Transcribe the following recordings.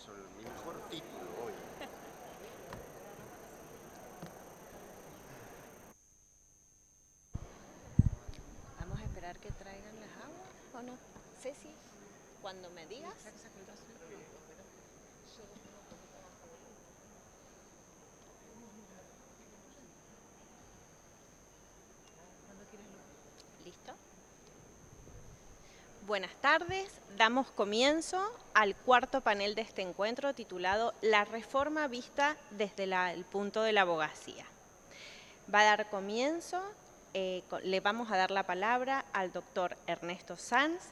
sobre mi mejor título hoy. Vamos a esperar que traigan las aguas, ¿o no? Ceci, cuando me digas. ¿Listo? Buenas tardes, damos comienzo al cuarto panel de este encuentro titulado La reforma vista desde el punto de la abogacía. Va a dar comienzo, le vamos a dar la palabra al doctor Ernesto Sanz,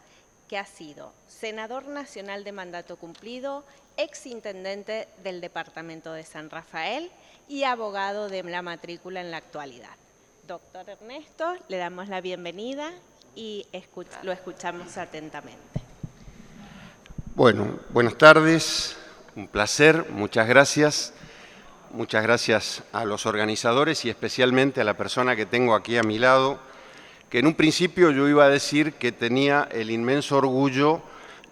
que ha sido senador nacional de mandato cumplido, exintendente del departamento de San Rafael y abogado de la matrícula en la actualidad. Doctor Ernesto, le damos la bienvenida y lo escuchamos atentamente. Bueno, buenas tardes, un placer, muchas gracias. Muchas gracias a los organizadores y especialmente a la persona que tengo aquí a mi lado, que en un principio yo iba a decir que tenía el inmenso orgullo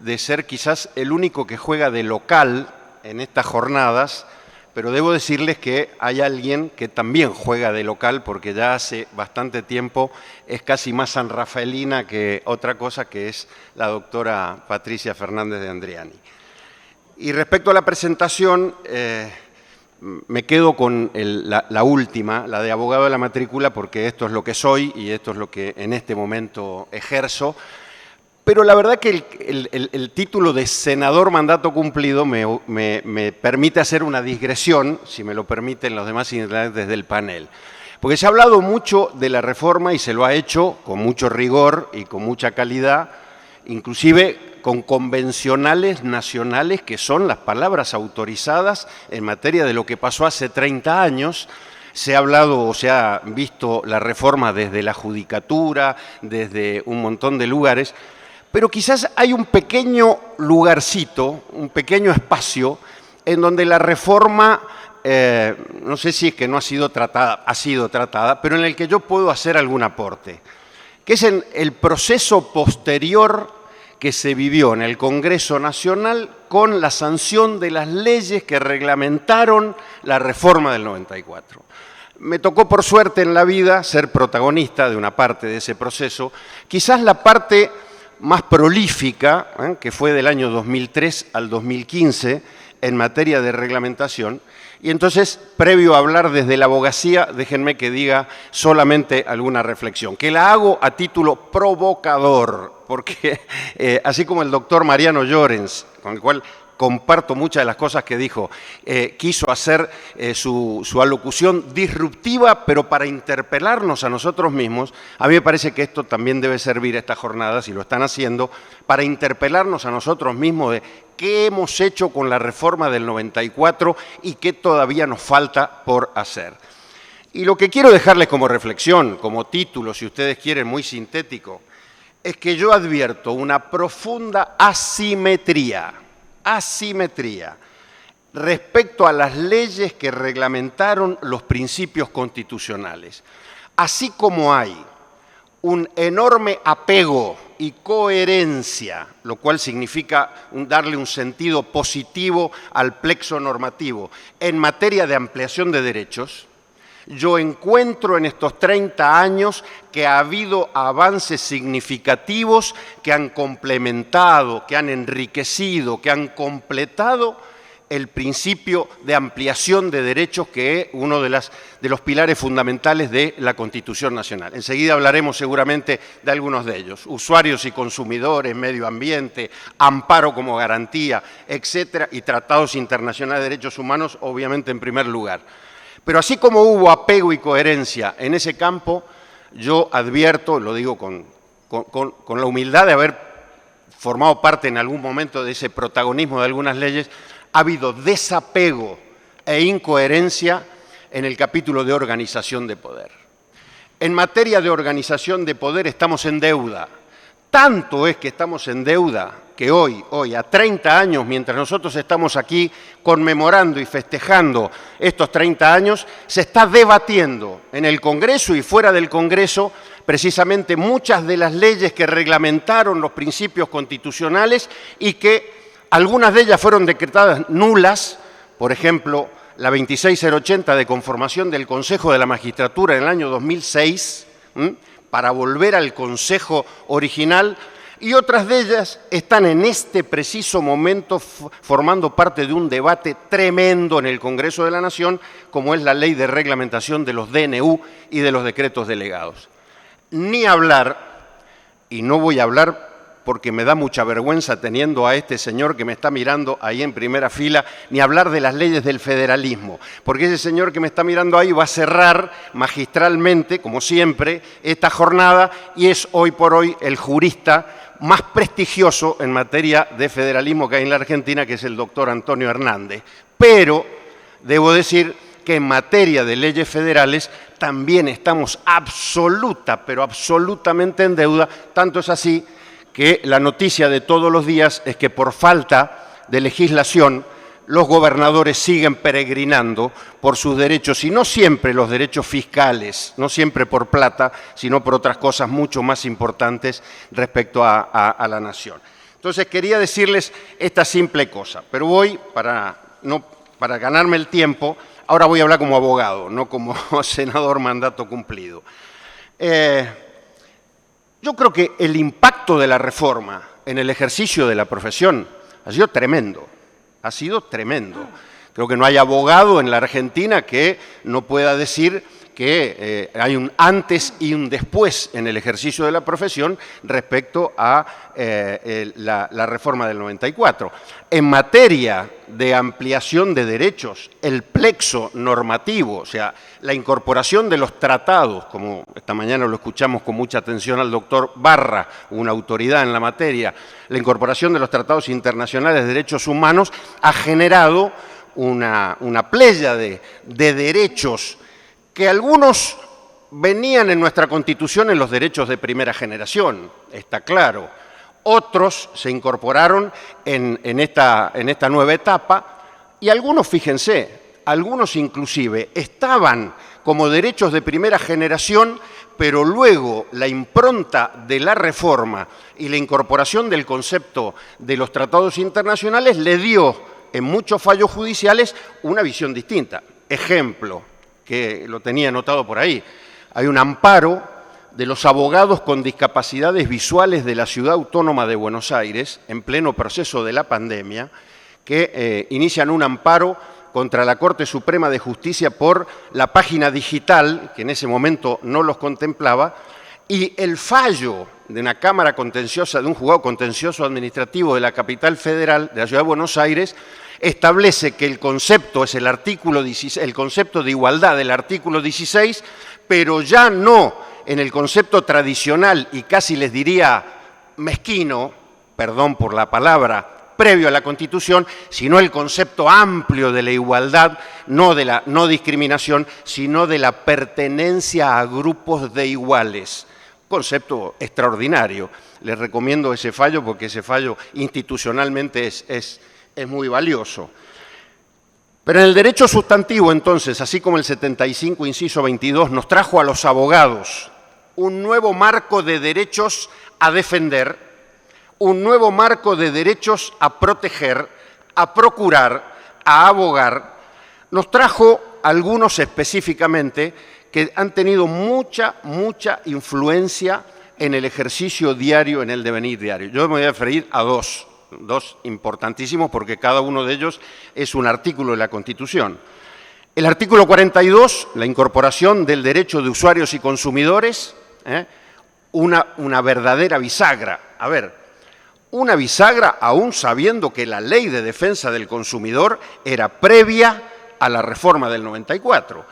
de ser quizás el único que juega de local en estas jornadas, pero debo decirles que hay alguien que también juega de local porque ya hace bastante tiempo es casi más sanrafaelina que otra cosa, que es la doctora Patricia Fernández de Andriani. Y respecto a la presentación, me quedo con la última, la de abogado de la matrícula, porque esto es lo que soy y esto es lo que en este momento ejerzo. Pero la verdad que el título de senador mandato cumplido me permite hacer una digresión, si me lo permiten los demás integrantes del panel. Porque se ha hablado mucho de la reforma y se lo ha hecho con mucho rigor y con mucha calidad, inclusive con convencionales nacionales que son las palabras autorizadas en materia de lo que pasó hace 30 años. Se ha hablado o se ha visto la reforma desde la judicatura, desde un montón de lugares, pero quizás hay un pequeño lugarcito, un pequeño espacio en donde la reforma, no sé si es que no ha sido tratada, pero en el que yo puedo hacer algún aporte, que es en el proceso posterior que se vivió en el Congreso Nacional con la sanción de las leyes que reglamentaron la reforma del 94. Me tocó por suerte en la vida ser protagonista de una parte de ese proceso, quizás la parte más prolífica, que fue del año 2003 al 2015 en materia de reglamentación. Y entonces, previo a hablar desde la abogacía, déjenme que diga solamente alguna reflexión, que la hago a título provocador, porque así como el doctor Mariano Llorens, con el cual comparto muchas de las cosas que dijo, quiso hacer su alocución disruptiva, pero para interpelarnos a nosotros mismos, a mí me parece que esto también debe servir estas jornadas, y lo están haciendo, para interpelarnos a nosotros mismos de qué hemos hecho con la reforma del 94 y qué todavía nos falta por hacer. Y lo que quiero dejarles como reflexión, como título, si ustedes quieren, muy sintético, es que yo advierto una profunda asimetría respecto a las leyes que reglamentaron los principios constitucionales. Así como hay un enorme apego y coherencia, lo cual significa darle un sentido positivo al plexo normativo en materia de ampliación de derechos, yo encuentro en estos 30 años que ha habido avances significativos que han complementado, que han enriquecido, que han completado el principio de ampliación de derechos, que es uno de los pilares fundamentales de la Constitución Nacional. Enseguida hablaremos seguramente de algunos de ellos: usuarios y consumidores, medio ambiente, amparo como garantía, etcétera, y tratados internacionales de derechos humanos, obviamente en primer lugar. Pero así como hubo apego y coherencia en ese campo, yo advierto, lo digo con la humildad de haber formado parte en algún momento de ese protagonismo de algunas leyes, ha habido desapego e incoherencia en el capítulo de organización de poder. En materia de organización de poder estamos en deuda. Tanto es que estamos en deuda que hoy, a 30 años, mientras nosotros estamos aquí conmemorando y festejando estos 30 años, se está debatiendo en el Congreso y fuera del Congreso precisamente muchas de las leyes que reglamentaron los principios constitucionales y que Algunas de ellas fueron decretadas nulas, por ejemplo, la 26080 de conformación del Consejo de la Magistratura en el año 2006, para volver al Consejo original, y otras de ellas están en este preciso momento formando parte de un debate tremendo en el Congreso de la Nación, como es la ley de reglamentación de los DNU y de los decretos delegados. Ni hablar, y no voy a hablar porque me da mucha vergüenza teniendo a este señor que me está mirando ahí en primera fila, ni hablar de las leyes del federalismo, porque ese señor que me está mirando ahí va a cerrar magistralmente, como siempre, esta jornada y es hoy por hoy el jurista más prestigioso en materia de federalismo que hay en la Argentina, que es el doctor Antonio Hernández. Pero debo decir que en materia de leyes federales también estamos pero absolutamente en deuda, tanto es así que la noticia de todos los días es que por falta de legislación los gobernadores siguen peregrinando por sus derechos, y no siempre los derechos fiscales, no siempre por plata, sino por otras cosas mucho más importantes respecto a la nación. Entonces quería decirles esta simple cosa, pero voy, para ganarme el tiempo, ahora voy a hablar como abogado, no como senador mandato cumplido. Yo creo que el impacto de la reforma en el ejercicio de la profesión ha sido tremendo. Ha sido tremendo. Creo que no hay abogado en la Argentina que no pueda decir que hay un antes y un después en el ejercicio de la profesión respecto a la reforma del 94. En materia de ampliación de derechos, el plexo normativo, o sea, la incorporación de los tratados, como esta mañana lo escuchamos con mucha atención al doctor Barra, una autoridad en la materia, la incorporación de los tratados internacionales de derechos humanos ha generado una pléyade de derechos que algunos venían en nuestra Constitución en los derechos de primera generación, está claro. Otros se incorporaron en esta nueva etapa y algunos, fíjense, algunos inclusive estaban como derechos de primera generación, pero luego la impronta de la reforma y la incorporación del concepto de los tratados internacionales le dio en muchos fallos judiciales una visión distinta. Ejemplo, que lo tenía anotado por ahí, hay un amparo de los abogados con discapacidades visuales de la Ciudad Autónoma de Buenos Aires, en pleno proceso de la pandemia, que inician un amparo contra la Corte Suprema de Justicia por la página digital, que en ese momento no los contemplaba, y el fallo de una Cámara Contenciosa, de un juzgado contencioso administrativo de la capital federal, de la Ciudad de Buenos Aires, establece que el concepto es el concepto de igualdad del artículo 16, pero ya no en el concepto tradicional y casi les diría mezquino, perdón por la palabra, previo a la Constitución, sino el concepto amplio de la igualdad, no de la no discriminación, sino de la pertenencia a grupos de iguales. Concepto extraordinario. Les recomiendo ese fallo porque ese fallo institucionalmente es muy valioso. Pero en el derecho sustantivo, entonces, así como el 75, inciso 22, nos trajo a los abogados un nuevo marco de derechos a defender, un nuevo marco de derechos a proteger, a procurar, a abogar, nos trajo algunos específicamente que han tenido mucha influencia en el ejercicio diario, en el devenir diario. Yo me voy a referir a dos importantísimos porque cada uno de ellos es un artículo de la Constitución. El artículo 42, la incorporación del derecho de usuarios y consumidores, una verdadera bisagra. A ver, una bisagra aún sabiendo que la Ley de Defensa del Consumidor era previa a la reforma del 94,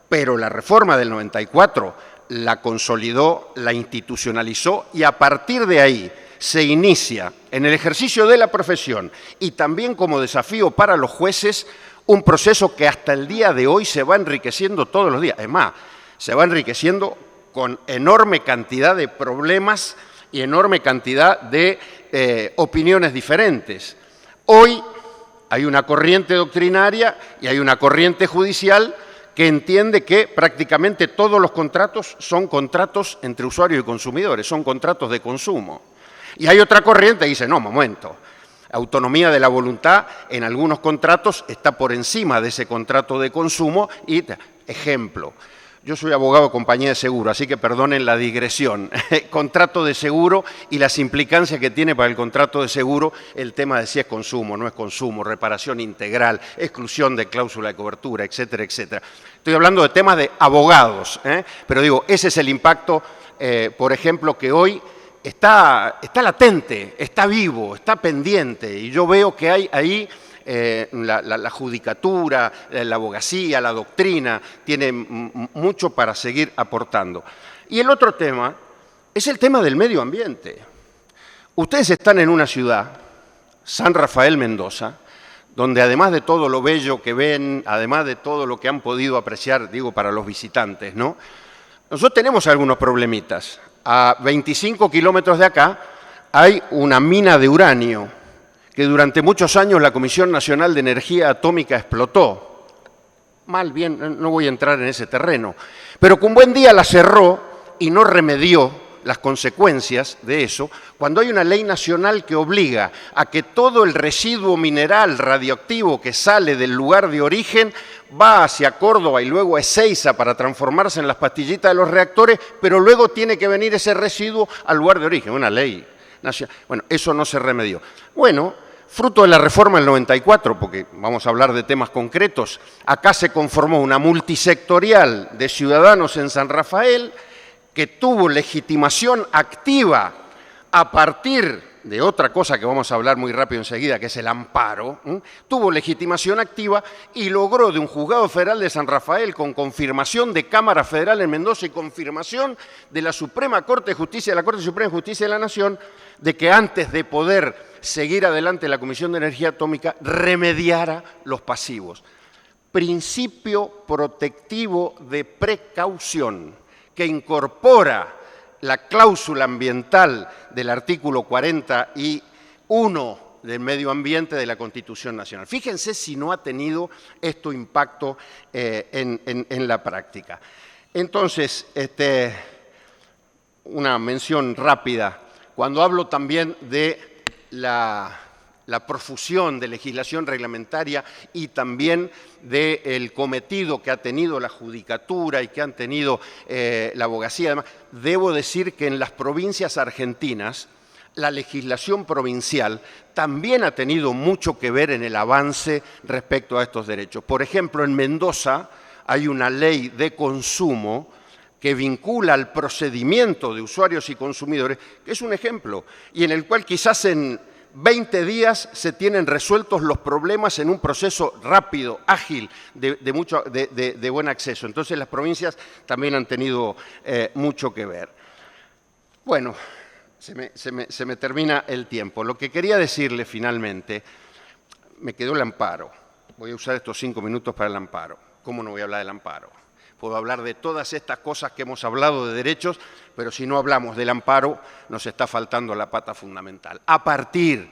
pero la reforma del 94 la consolidó, la institucionalizó y a partir de ahí se inicia en el ejercicio de la profesión y también como desafío para los jueces un proceso que hasta el día de hoy se va enriqueciendo todos los días. Es más, se va enriqueciendo con enorme cantidad de problemas y enorme cantidad de opiniones diferentes. Hoy hay una corriente doctrinaria y hay una corriente judicial que entiende que prácticamente todos los contratos son contratos entre usuarios y consumidores, son contratos de consumo. Y hay otra corriente que dice, no, momento, autonomía de la voluntad en algunos contratos está por encima de ese contrato de consumo y, ejemplo, yo soy abogado de compañía de seguro, así que perdonen la digresión. Contrato de seguro y las implicancias que tiene para el contrato de seguro el tema de si es consumo, no es consumo, reparación integral, exclusión de cláusula de cobertura, etcétera, etcétera. Estoy hablando de temas de abogados, pero digo, ese es el impacto, por ejemplo, que hoy está latente, está vivo, está pendiente, y yo veo que hay ahí la judicatura, la abogacía, la doctrina, tiene mucho para seguir aportando. Y el otro tema es el tema del medio ambiente. Ustedes están en una ciudad, San Rafael, Mendoza, donde además de todo lo bello que ven, además de todo lo que han podido apreciar, digo, para los visitantes, ¿no? Nosotros tenemos algunos problemitas. A 25 kilómetros de acá hay una mina de uranio que durante muchos años la Comisión Nacional de Energía Atómica explotó. Mal, bien, no voy a entrar en ese terreno. Pero que un buen día la cerró y no remedió las consecuencias de eso, cuando hay una ley nacional que obliga a que todo el residuo mineral radioactivo que sale del lugar de origen va hacia Córdoba y luego a Ezeiza para transformarse en las pastillitas de los reactores, pero luego tiene que venir ese residuo al lugar de origen, una ley nacional. Bueno, eso no se remedió. Bueno, fruto de la reforma del 94, porque vamos a hablar de temas concretos, acá se conformó una multisectorial de ciudadanos en San Rafael que tuvo legitimación activa a partir de otra cosa que vamos a hablar muy rápido enseguida, que es el amparo, tuvo legitimación activa y logró de un juzgado federal de San Rafael, con confirmación de Cámara Federal en Mendoza y confirmación de la Suprema Corte de Justicia, de la Corte Suprema de Justicia de la Nación, de que antes de poder seguir adelante la Comisión de Energía Atómica remediara los pasivos. Principio protectivo de precaución que incorpora la cláusula ambiental del artículo 41 del medio ambiente de la Constitución Nacional. Fíjense si no ha tenido esto impacto en la práctica. Entonces, una mención rápida. Cuando hablo también de la profusión de legislación reglamentaria y también del cometido que ha tenido la judicatura y que han tenido la abogacía, además, debo decir que en las provincias argentinas la legislación provincial también ha tenido mucho que ver en el avance respecto a estos derechos. Por ejemplo, en Mendoza hay una ley de consumo que vincula al procedimiento de usuarios y consumidores, que es un ejemplo, y en el cual quizás en 20 días se tienen resueltos los problemas en un proceso rápido, ágil, de buen acceso. Entonces las provincias también han tenido mucho que ver. Bueno, se me termina el tiempo. Lo que quería decirle finalmente, me quedó el amparo. Voy a usar estos 5 minutos para el amparo. ¿Cómo no voy a hablar del amparo? Puedo hablar de todas estas cosas que hemos hablado de derechos, pero si no hablamos del amparo, nos está faltando la pata fundamental. A partir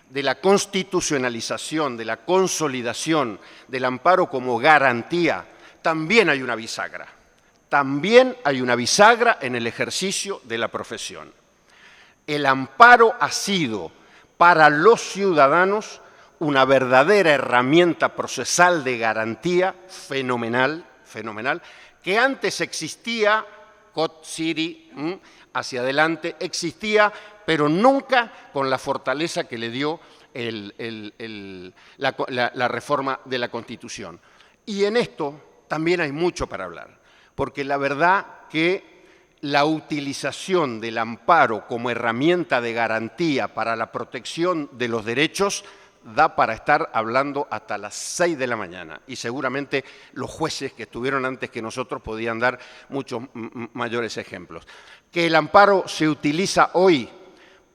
de la constitucionalización, de la consolidación del amparo como garantía, también hay una bisagra. También hay una bisagra en el ejercicio de la profesión. El amparo ha sido para los ciudadanos una verdadera herramienta procesal de garantía fenomenal, que antes existía, Code City, hacia adelante, existía, pero nunca con la fortaleza que le dio la reforma de la Constitución. Y en esto también hay mucho para hablar, porque la verdad que la utilización del amparo como herramienta de garantía para la protección de los derechos da para estar hablando hasta las 6 de la mañana y seguramente los jueces que estuvieron antes que nosotros podían dar muchos mayores ejemplos. Que el amparo se utiliza hoy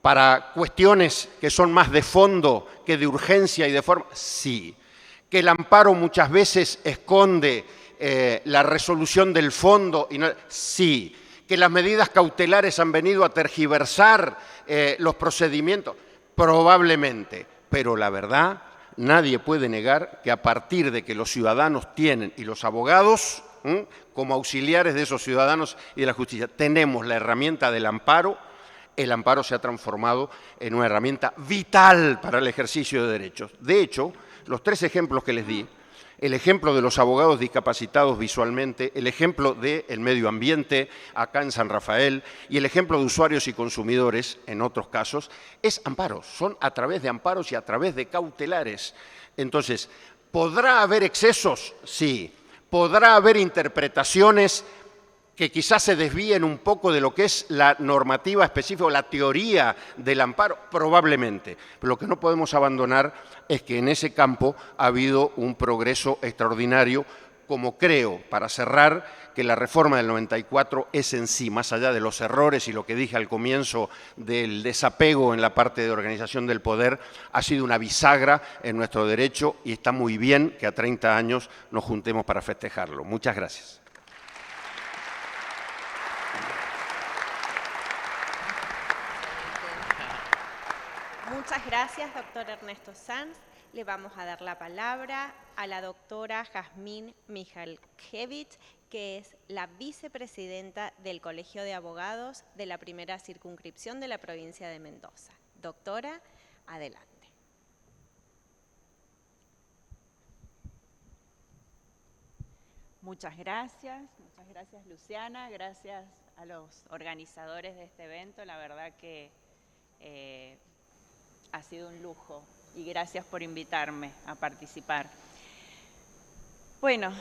para cuestiones que son más de fondo que de urgencia y de forma, sí. Que el amparo muchas veces esconde la resolución del fondo, y no, sí. Que las medidas cautelares han venido a tergiversar los procedimientos, probablemente. Pero la verdad, nadie puede negar que a partir de que los ciudadanos tienen, y los abogados, como auxiliares de esos ciudadanos y de la justicia, tenemos la herramienta del amparo, el amparo se ha transformado en una herramienta vital para el ejercicio de derechos. De hecho, los 3 ejemplos que les di, el ejemplo de los abogados discapacitados visualmente, el ejemplo del medio ambiente acá en San Rafael y el ejemplo de usuarios y consumidores en otros casos, es amparos, son a través de amparos y a través de cautelares. Entonces, ¿podrá haber excesos? Sí. ¿Podrá haber interpretaciones que quizás se desvíen un poco de lo que es la normativa específica o la teoría del amparo? Probablemente. Pero lo que no podemos abandonar es que en ese campo ha habido un progreso extraordinario, como creo, para cerrar, que la reforma del 94 es en sí, más allá de los errores y lo que dije al comienzo del desapego en la parte de organización del poder, ha sido una bisagra en nuestro derecho y está muy bien que a 30 años nos juntemos para festejarlo. Muchas gracias. Muchas gracias, doctor Ernesto Sanz. Le vamos a dar la palabra a la doctora Jazmín Mijalkevich, que es la vicepresidenta del Colegio de Abogados de la primera circunscripción de la provincia de Mendoza. Doctora, adelante. Muchas gracias Luciana, gracias a los organizadores de este evento, la verdad que ha sido un lujo y gracias por invitarme a participar. Bueno,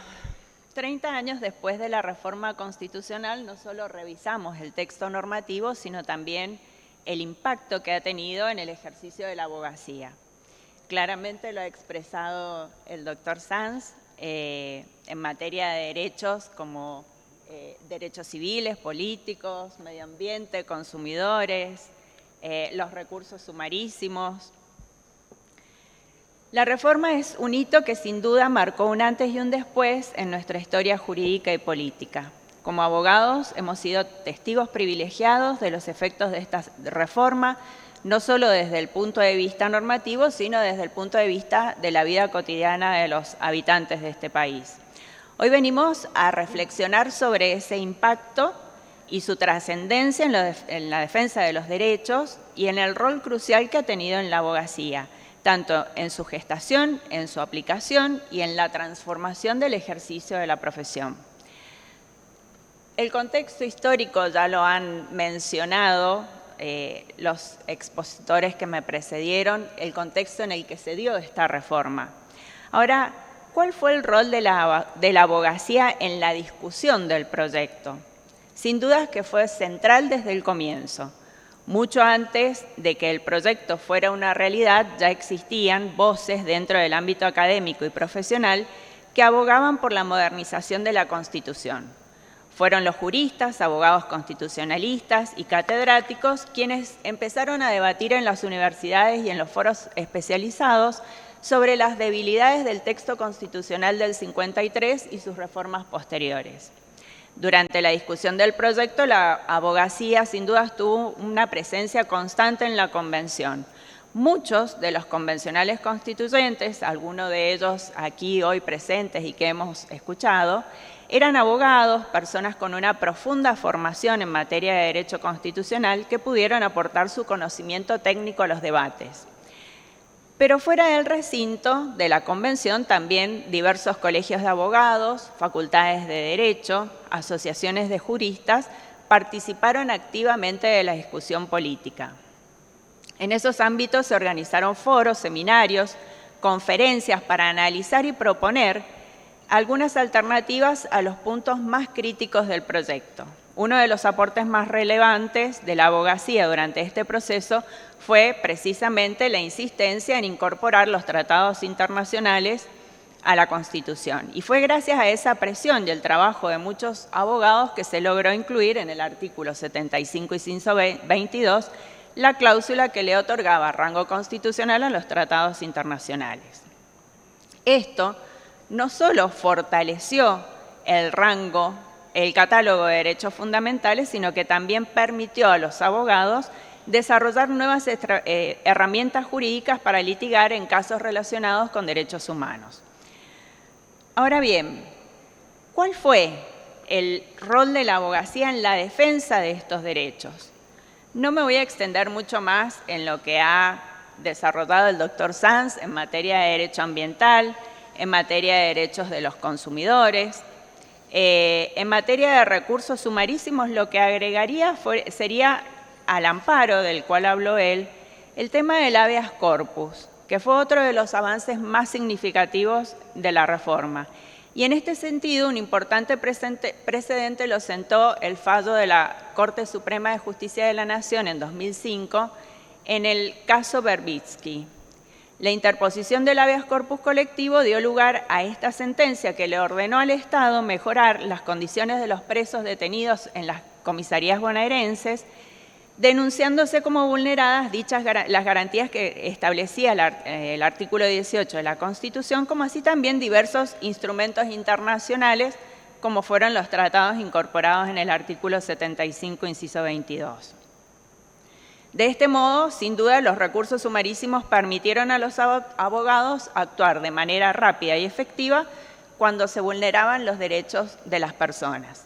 30 años después de la reforma constitucional no solo revisamos el texto normativo, sino también el impacto que ha tenido en el ejercicio de la abogacía. Claramente lo ha expresado el doctor Sanz en materia de derechos como derechos civiles, políticos, medio ambiente, consumidores, los recursos sumarísimos. La reforma es un hito que sin duda marcó un antes y un después en nuestra historia jurídica y política. Como abogados hemos sido testigos privilegiados de los efectos de esta reforma, no solo desde el punto de vista normativo, sino desde el punto de vista de la vida cotidiana de los habitantes de este país. Hoy venimos a reflexionar sobre ese impacto y su trascendencia en la defensa de los derechos y en el rol crucial que ha tenido en la abogacía, tanto en su gestación, en su aplicación y en la transformación del ejercicio de la profesión. El contexto histórico ya lo han mencionado los expositores que me precedieron, el contexto en el que se dio esta reforma. Ahora, ¿cuál fue el rol de la abogacía en la discusión del proyecto? Sin duda que fue central desde el comienzo. Mucho antes de que el proyecto fuera una realidad, ya existían voces dentro del ámbito académico y profesional que abogaban por la modernización de la Constitución. Fueron los juristas, abogados constitucionalistas y catedráticos quienes empezaron a debatir en las universidades y en los foros especializados sobre las debilidades del texto constitucional del 53 y sus reformas posteriores. Durante la discusión del proyecto, la abogacía sin duda tuvo una presencia constante en la convención. Muchos de los convencionales constituyentes, algunos de ellos aquí hoy presentes y que hemos escuchado, eran abogados, personas con una profunda formación en materia de derecho constitucional que pudieron aportar su conocimiento técnico a los debates. Pero fuera del recinto de la convención también diversos colegios de abogados, facultades de derecho, asociaciones de juristas participaron activamente de la discusión política. En esos ámbitos se organizaron foros, seminarios, conferencias para analizar y proponer algunas alternativas a los puntos más críticos del proyecto. Uno de los aportes más relevantes de la abogacía durante este proceso fue precisamente la insistencia en incorporar los tratados internacionales a la Constitución. Y fue gracias a esa presión y el trabajo de muchos abogados que se logró incluir en el artículo 75 y 122 la cláusula que le otorgaba rango constitucional a los tratados internacionales. Esto no solo fortaleció el rango, el catálogo de derechos fundamentales, sino que también permitió a los abogados desarrollar nuevas herramientas jurídicas para litigar en casos relacionados con derechos humanos. Ahora bien, ¿cuál fue el rol de la abogacía en la defensa de estos derechos? No me voy a extender mucho más en lo que ha desarrollado el doctor Sanz en materia de derecho ambiental, en materia de derechos de los consumidores. En materia de recursos sumarísimos, lo que agregaría sería al amparo del cual habló él, el tema del habeas corpus, que fue otro de los avances más significativos de la reforma. Y en este sentido, un importante precedente lo sentó el fallo de la Corte Suprema de Justicia de la Nación en 2005 en el caso Verbitsky. La interposición del habeas corpus colectivo dio lugar a esta sentencia que le ordenó al Estado mejorar las condiciones de los presos detenidos en las comisarías bonaerenses, denunciándose como vulneradas las garantías que establecía el artículo 18 de la Constitución, como así también diversos instrumentos internacionales, como fueron los tratados incorporados en el artículo 75, inciso 22. De este modo, sin duda, los recursos sumarísimos permitieron a los abogados actuar de manera rápida y efectiva cuando se vulneraban los derechos de las personas.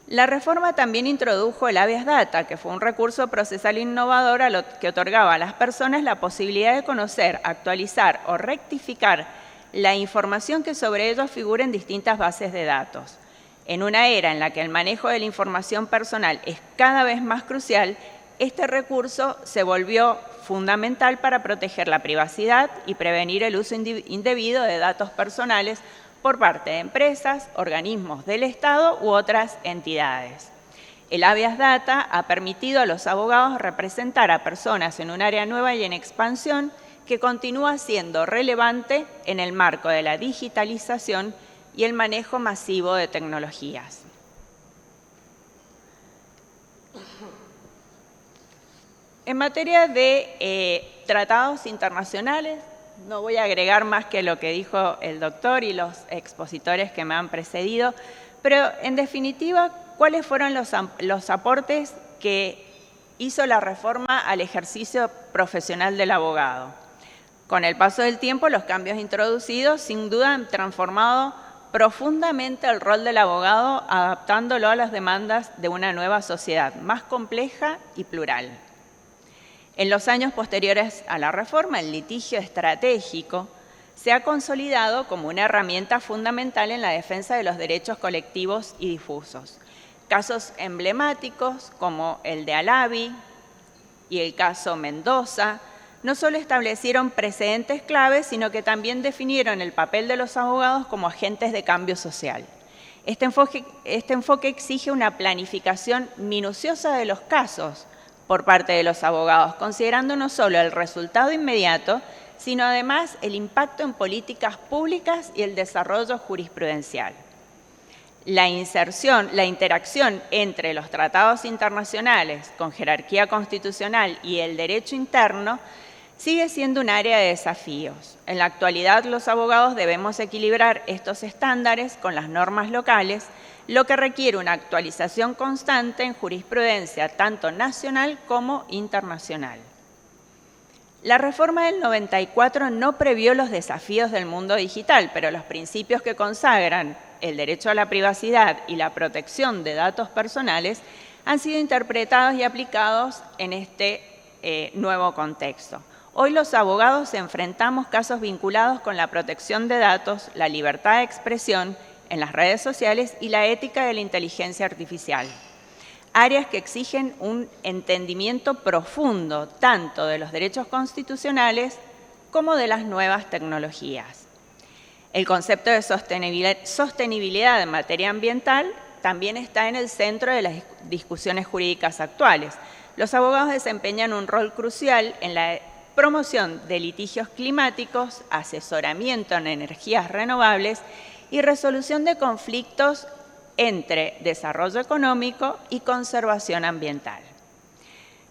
La reforma también introdujo el habeas data, que fue un recurso procesal innovador que otorgaba a las personas la posibilidad de conocer, actualizar o rectificar la información que sobre ellos figura en distintas bases de datos. En una era en la que el manejo de la información personal es cada vez más crucial, este recurso se volvió fundamental para proteger la privacidad y prevenir el uso indebido de datos personales por parte de empresas, organismos del Estado u otras entidades. El habeas data ha permitido a los abogados representar a personas en un área nueva y en expansión que continúa siendo relevante en el marco de la digitalización y el manejo masivo de tecnologías. En materia de tratados internacionales, no voy a agregar más que lo que dijo el doctor y los expositores que me han precedido, pero en definitiva, ¿cuáles fueron los aportes que hizo la reforma al ejercicio profesional del abogado? Con el paso del tiempo, los cambios introducidos sin duda han transformado profundamente el rol del abogado, adaptándolo a las demandas de una nueva sociedad más compleja y plural. En los años posteriores a la reforma, el litigio estratégico se ha consolidado como una herramienta fundamental en la defensa de los derechos colectivos y difusos. Casos emblemáticos como el de Alavi y el caso Mendoza no solo establecieron precedentes claves, sino que también definieron el papel de los abogados como agentes de cambio social. Este enfoque exige una planificación minuciosa de los casos por parte de los abogados, considerando no solo el resultado inmediato, sino además el impacto en políticas públicas y el desarrollo jurisprudencial. La interacción entre los tratados internacionales con jerarquía constitucional y el derecho interno sigue siendo un área de desafíos. En la actualidad, los abogados debemos equilibrar estos estándares con las normas locales, lo que requiere una actualización constante en jurisprudencia tanto nacional como internacional. La reforma del 94 no previó los desafíos del mundo digital, pero los principios que consagran el derecho a la privacidad y la protección de datos personales han sido interpretados y aplicados en este nuevo contexto. Hoy los abogados enfrentamos casos vinculados con la protección de datos, la libertad de expresión en las redes sociales y la ética de la inteligencia artificial. Áreas que exigen un entendimiento profundo tanto de los derechos constitucionales como de las nuevas tecnologías. El concepto de sostenibilidad en materia ambiental también está en el centro de las discusiones jurídicas actuales. Los abogados desempeñan un rol crucial en la promoción de litigios climáticos, asesoramiento en energías renovables y resolución de conflictos entre desarrollo económico y conservación ambiental.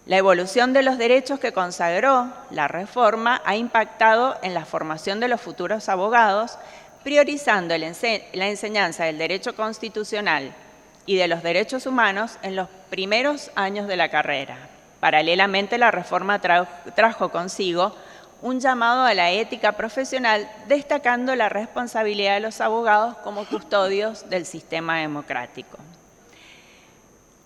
La evolución de los derechos que consagró la reforma ha impactado en la formación de los futuros abogados, priorizando la enseñanza del derecho constitucional y de los derechos humanos en los primeros años de la carrera. Paralelamente, la reforma trajo consigo un llamado a la ética profesional, destacando la responsabilidad de los abogados como custodios del sistema democrático.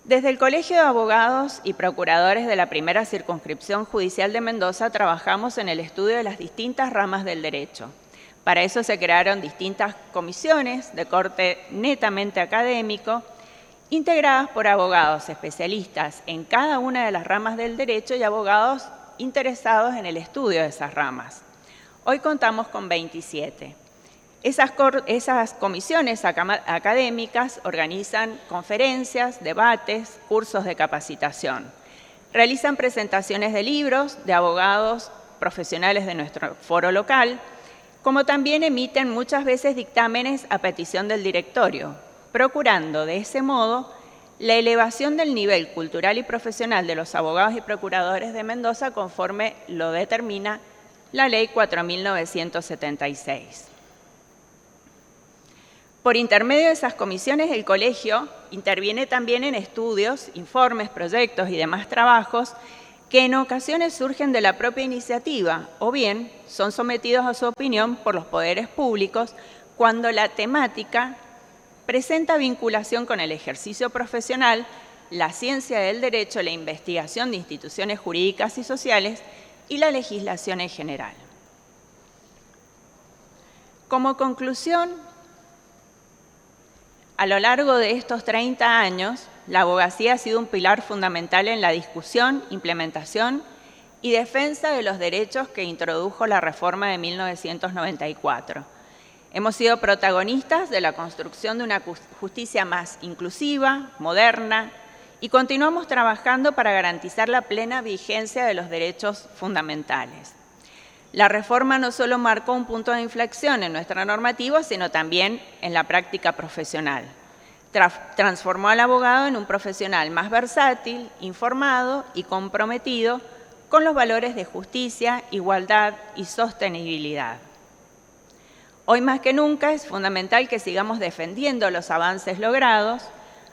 Desde el Colegio de Abogados y Procuradores de la Primera Circunscripción Judicial de Mendoza trabajamos en el estudio de las distintas ramas del derecho. Para eso se crearon distintas comisiones de corte netamente académico, integradas por abogados especialistas en cada una de las ramas del derecho y abogados interesados en el estudio de esas ramas. Hoy contamos con 27. Esas comisiones académicas organizan conferencias, debates, cursos de capacitación. Realizan presentaciones de libros de abogados profesionales de nuestro foro local, como también emiten muchas veces dictámenes a petición del directorio, procurando de ese modo la elevación del nivel cultural y profesional de los abogados y procuradores de Mendoza conforme lo determina la Ley 4.976. Por intermedio de esas comisiones, el colegio interviene también en estudios, informes, proyectos y demás trabajos que en ocasiones surgen de la propia iniciativa o bien son sometidos a su opinión por los poderes públicos cuando la temática presenta vinculación con el ejercicio profesional, la ciencia del derecho, la investigación de instituciones jurídicas y sociales y la legislación en general. Como conclusión, a lo largo de estos 30 años, la abogacía ha sido un pilar fundamental en la discusión, implementación y defensa de los derechos que introdujo la reforma de 1994. Hemos sido protagonistas de la construcción de una justicia más inclusiva, moderna, y continuamos trabajando para garantizar la plena vigencia de los derechos fundamentales. La reforma no solo marcó un punto de inflexión en nuestra normativa, sino también en la práctica profesional. Transformó al abogado en un profesional más versátil, informado y comprometido con los valores de justicia, igualdad y sostenibilidad. Hoy más que nunca es fundamental que sigamos defendiendo los avances logrados,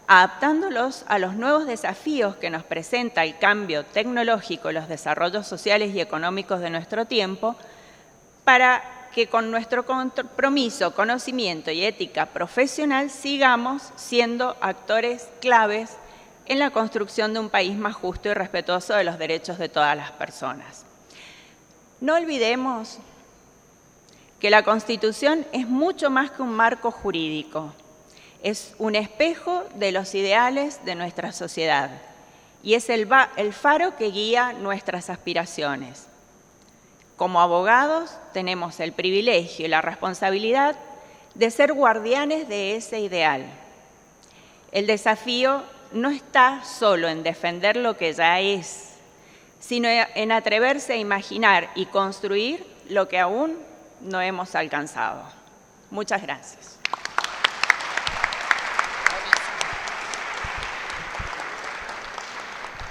adaptándolos a los nuevos desafíos que nos presenta el cambio tecnológico y los desarrollos sociales y económicos de nuestro tiempo, para que con nuestro compromiso, conocimiento y ética profesional sigamos siendo actores claves en la construcción de un país más justo y respetuoso de los derechos de todas las personas. No olvidemos que la Constitución es mucho más que un marco jurídico. Es un espejo de los ideales de nuestra sociedad y es el faro que guía nuestras aspiraciones. Como abogados tenemos el privilegio y la responsabilidad de ser guardianes de ese ideal. El desafío no está solo en defender lo que ya es, sino en atreverse a imaginar y construir lo que aún no hemos alcanzado. Muchas gracias.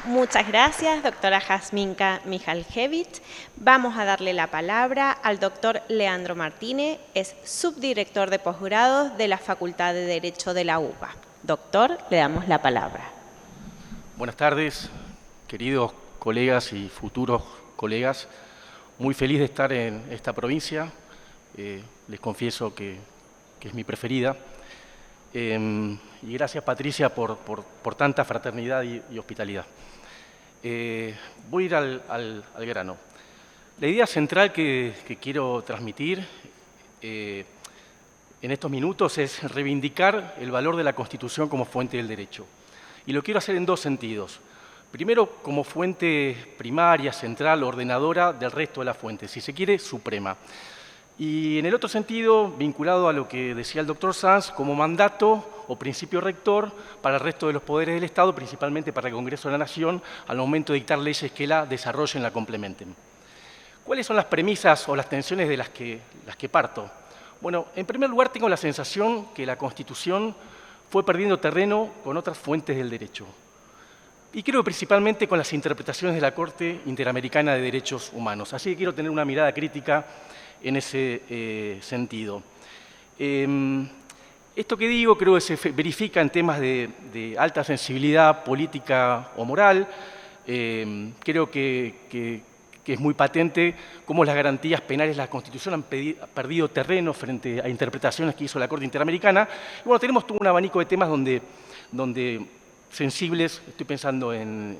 Muchas gracias, doctora Jasminka Mihaljevich. Vamos a darle la palabra al doctor Leandro Martínez, es subdirector de posgrados de la Facultad de Derecho de la UBA. Doctor, le damos la palabra. Buenas tardes, queridos colegas y futuros colegas. Muy feliz de estar en esta provincia. Les confieso que es mi preferida. Y gracias, Patricia, por tanta fraternidad y hospitalidad. Voy a ir al grano. La idea central que quiero transmitir en estos minutos es reivindicar el valor de la Constitución como fuente del derecho. Y lo quiero hacer en dos sentidos. Primero, como fuente primaria, central, ordenadora del resto de las fuentes, si se quiere, suprema. Y en el otro sentido, vinculado a lo que decía el doctor Sanz, como mandato o principio rector para el resto de los poderes del Estado, principalmente para el Congreso de la Nación, al momento de dictar leyes que la desarrollen, la complementen. ¿Cuáles son las premisas o las tensiones de las que parto? Bueno, en primer lugar, tengo la sensación que la Constitución fue perdiendo terreno con otras fuentes del derecho. Y creo principalmente con las interpretaciones de la Corte Interamericana de Derechos Humanos. Así que quiero tener una mirada crítica en ese sentido. Esto que digo creo que se verifica en temas de alta sensibilidad política o moral. Creo que es muy patente cómo las garantías penales de la Constitución han perdido terreno frente a interpretaciones que hizo la Corte Interamericana. Y bueno, tenemos todo un abanico de temas donde sensibles, estoy pensando en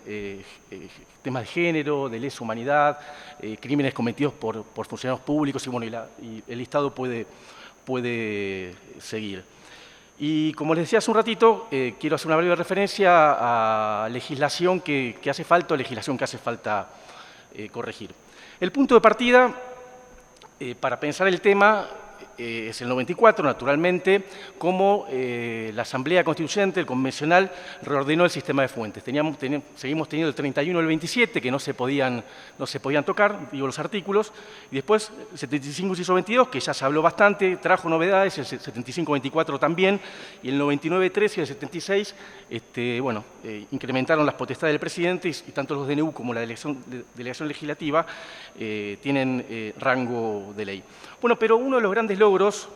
temas de género, de lesa humanidad, crímenes cometidos por funcionarios públicos, y bueno, y el listado puede seguir. Y como les decía hace un ratito, quiero hacer una breve referencia a legislación que hace falta, o legislación que hace falta corregir. El punto de partida para pensar el tema es el 94, naturalmente, como la Asamblea Constituyente, el Convencional, reordenó el sistema de fuentes. Seguimos teniendo el 31 y el 27, que no se podían tocar, digo, los artículos, y después el 75 inciso 22, que ya se habló bastante, trajo novedades, el 75-24 también, y el 99-13 y el 76, incrementaron las potestades del presidente, y tanto los DNU como la delegación legislativa tienen rango de ley. Bueno, pero uno de los grandes logros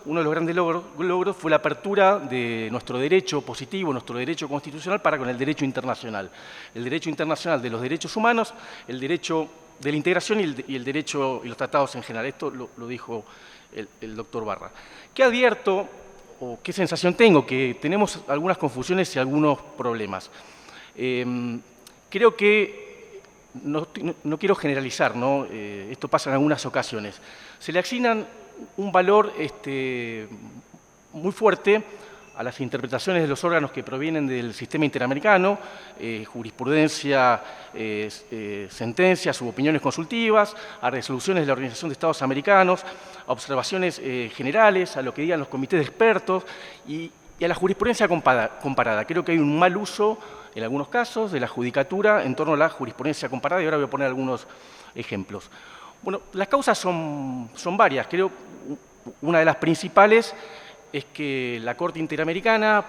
fue la apertura de nuestro derecho positivo, nuestro derecho constitucional para con el derecho internacional. El derecho internacional de los derechos humanos, el derecho de la integración y el derecho y los tratados en general. Esto lo dijo el doctor Barra. ¿Qué advierto o qué sensación tengo? Que tenemos algunas confusiones y algunos problemas. Creo que no quiero generalizar, ¿no? Esto pasa en algunas ocasiones. Se le asignan un valor muy fuerte a las interpretaciones de los órganos que provienen del sistema interamericano, jurisprudencia, sentencias u opiniones consultivas, a resoluciones de la Organización de Estados Americanos, a observaciones generales, a lo que digan los comités de expertos y a la jurisprudencia comparada. Creo que hay un mal uso, en algunos casos, de la judicatura en torno a la jurisprudencia comparada, y ahora voy a poner algunos ejemplos. Bueno, las causas son varias. Creo una de las principales es que la Corte Interamericana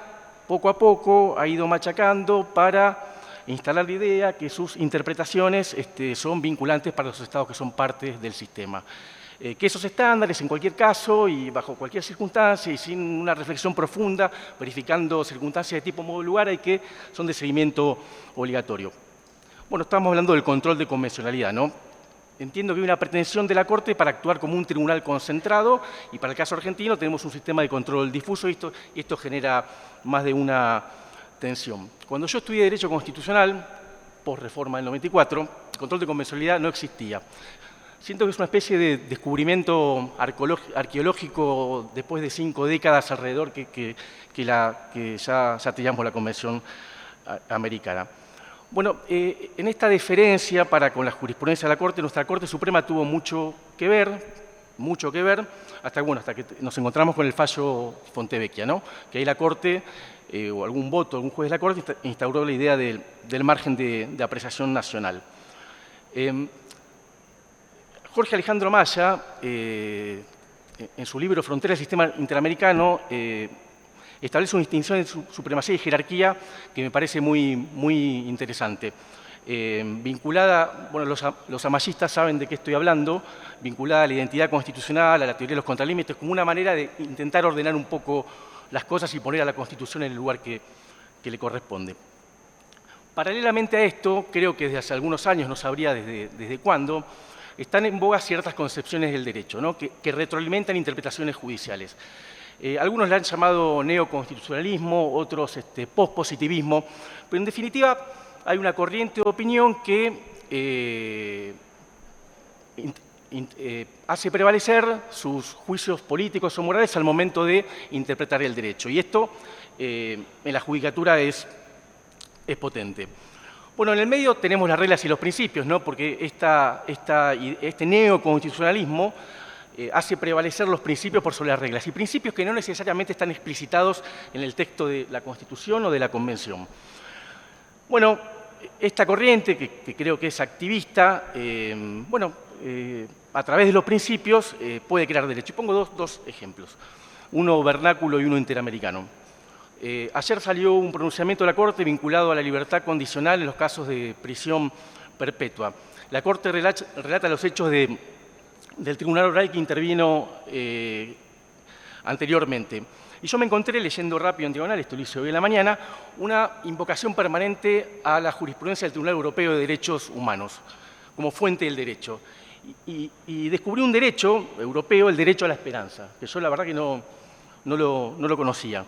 poco a poco ha ido machacando para instalar la idea que sus interpretaciones son vinculantes para los estados que son parte del sistema. Que esos estándares, en cualquier caso y bajo cualquier circunstancia y sin una reflexión profunda, verificando circunstancias de tipo, modo, lugar, son de seguimiento obligatorio. Bueno, estamos hablando del control de convencionalidad, ¿no? Entiendo que hay una pretensión de la Corte para actuar como un tribunal concentrado, y para el caso argentino tenemos un sistema de control difuso, y esto genera más de una tensión. Cuando yo estudié Derecho Constitucional, post-reforma del 94, el control de convencionalidad no existía. Siento que es una especie de descubrimiento arqueológico después de 5 décadas alrededor que ya teníamos la Convención Americana. Bueno, en esta deferencia para con la jurisprudencia de la Corte, nuestra Corte Suprema tuvo mucho que ver, hasta que nos encontramos con el fallo Fontevecchia, ¿no? Que ahí la Corte, o algún voto, algún juez de la Corte, instauró la idea del margen de apreciación nacional. Jorge Alejandro Maya, en su libro Frontera del Sistema Interamericano, establece una distinción de supremacía y jerarquía que me parece muy interesante. Vinculada, bueno, los amayistas saben de qué estoy hablando, vinculada a la identidad constitucional, a la teoría de los contralímites, como una manera de intentar ordenar un poco las cosas y poner a la Constitución en el lugar que le corresponde. Paralelamente a esto, creo que desde hace algunos años, no sabría desde cuándo, están en boga ciertas concepciones del derecho, ¿no? que retroalimentan interpretaciones judiciales. Algunos le han llamado neoconstitucionalismo, otros pospositivismo, pero en definitiva hay una corriente de opinión que hace prevalecer sus juicios políticos o morales al momento de interpretar el derecho. Y esto en la judicatura es potente. Bueno, en el medio tenemos las reglas y los principios, ¿no? Porque este neoconstitucionalismo hace prevalecer los principios por sobre las reglas, y principios que no necesariamente están explicitados en el texto de la Constitución o de la Convención. Bueno, esta corriente, que creo que es activista, a través de los principios puede crear derecho. Y pongo dos ejemplos, uno vernáculo y uno interamericano. Ayer salió un pronunciamiento de la Corte vinculado a la libertad condicional en los casos de prisión perpetua. La Corte relata los hechos del Tribunal Oral que intervino anteriormente. Y yo me encontré, leyendo rápido en diagonal, esto lo hice hoy en la mañana, una invocación permanente a la jurisprudencia del Tribunal Europeo de Derechos Humanos, como fuente del derecho. Y descubrí un derecho europeo, el derecho a la esperanza, que yo la verdad que no lo conocía.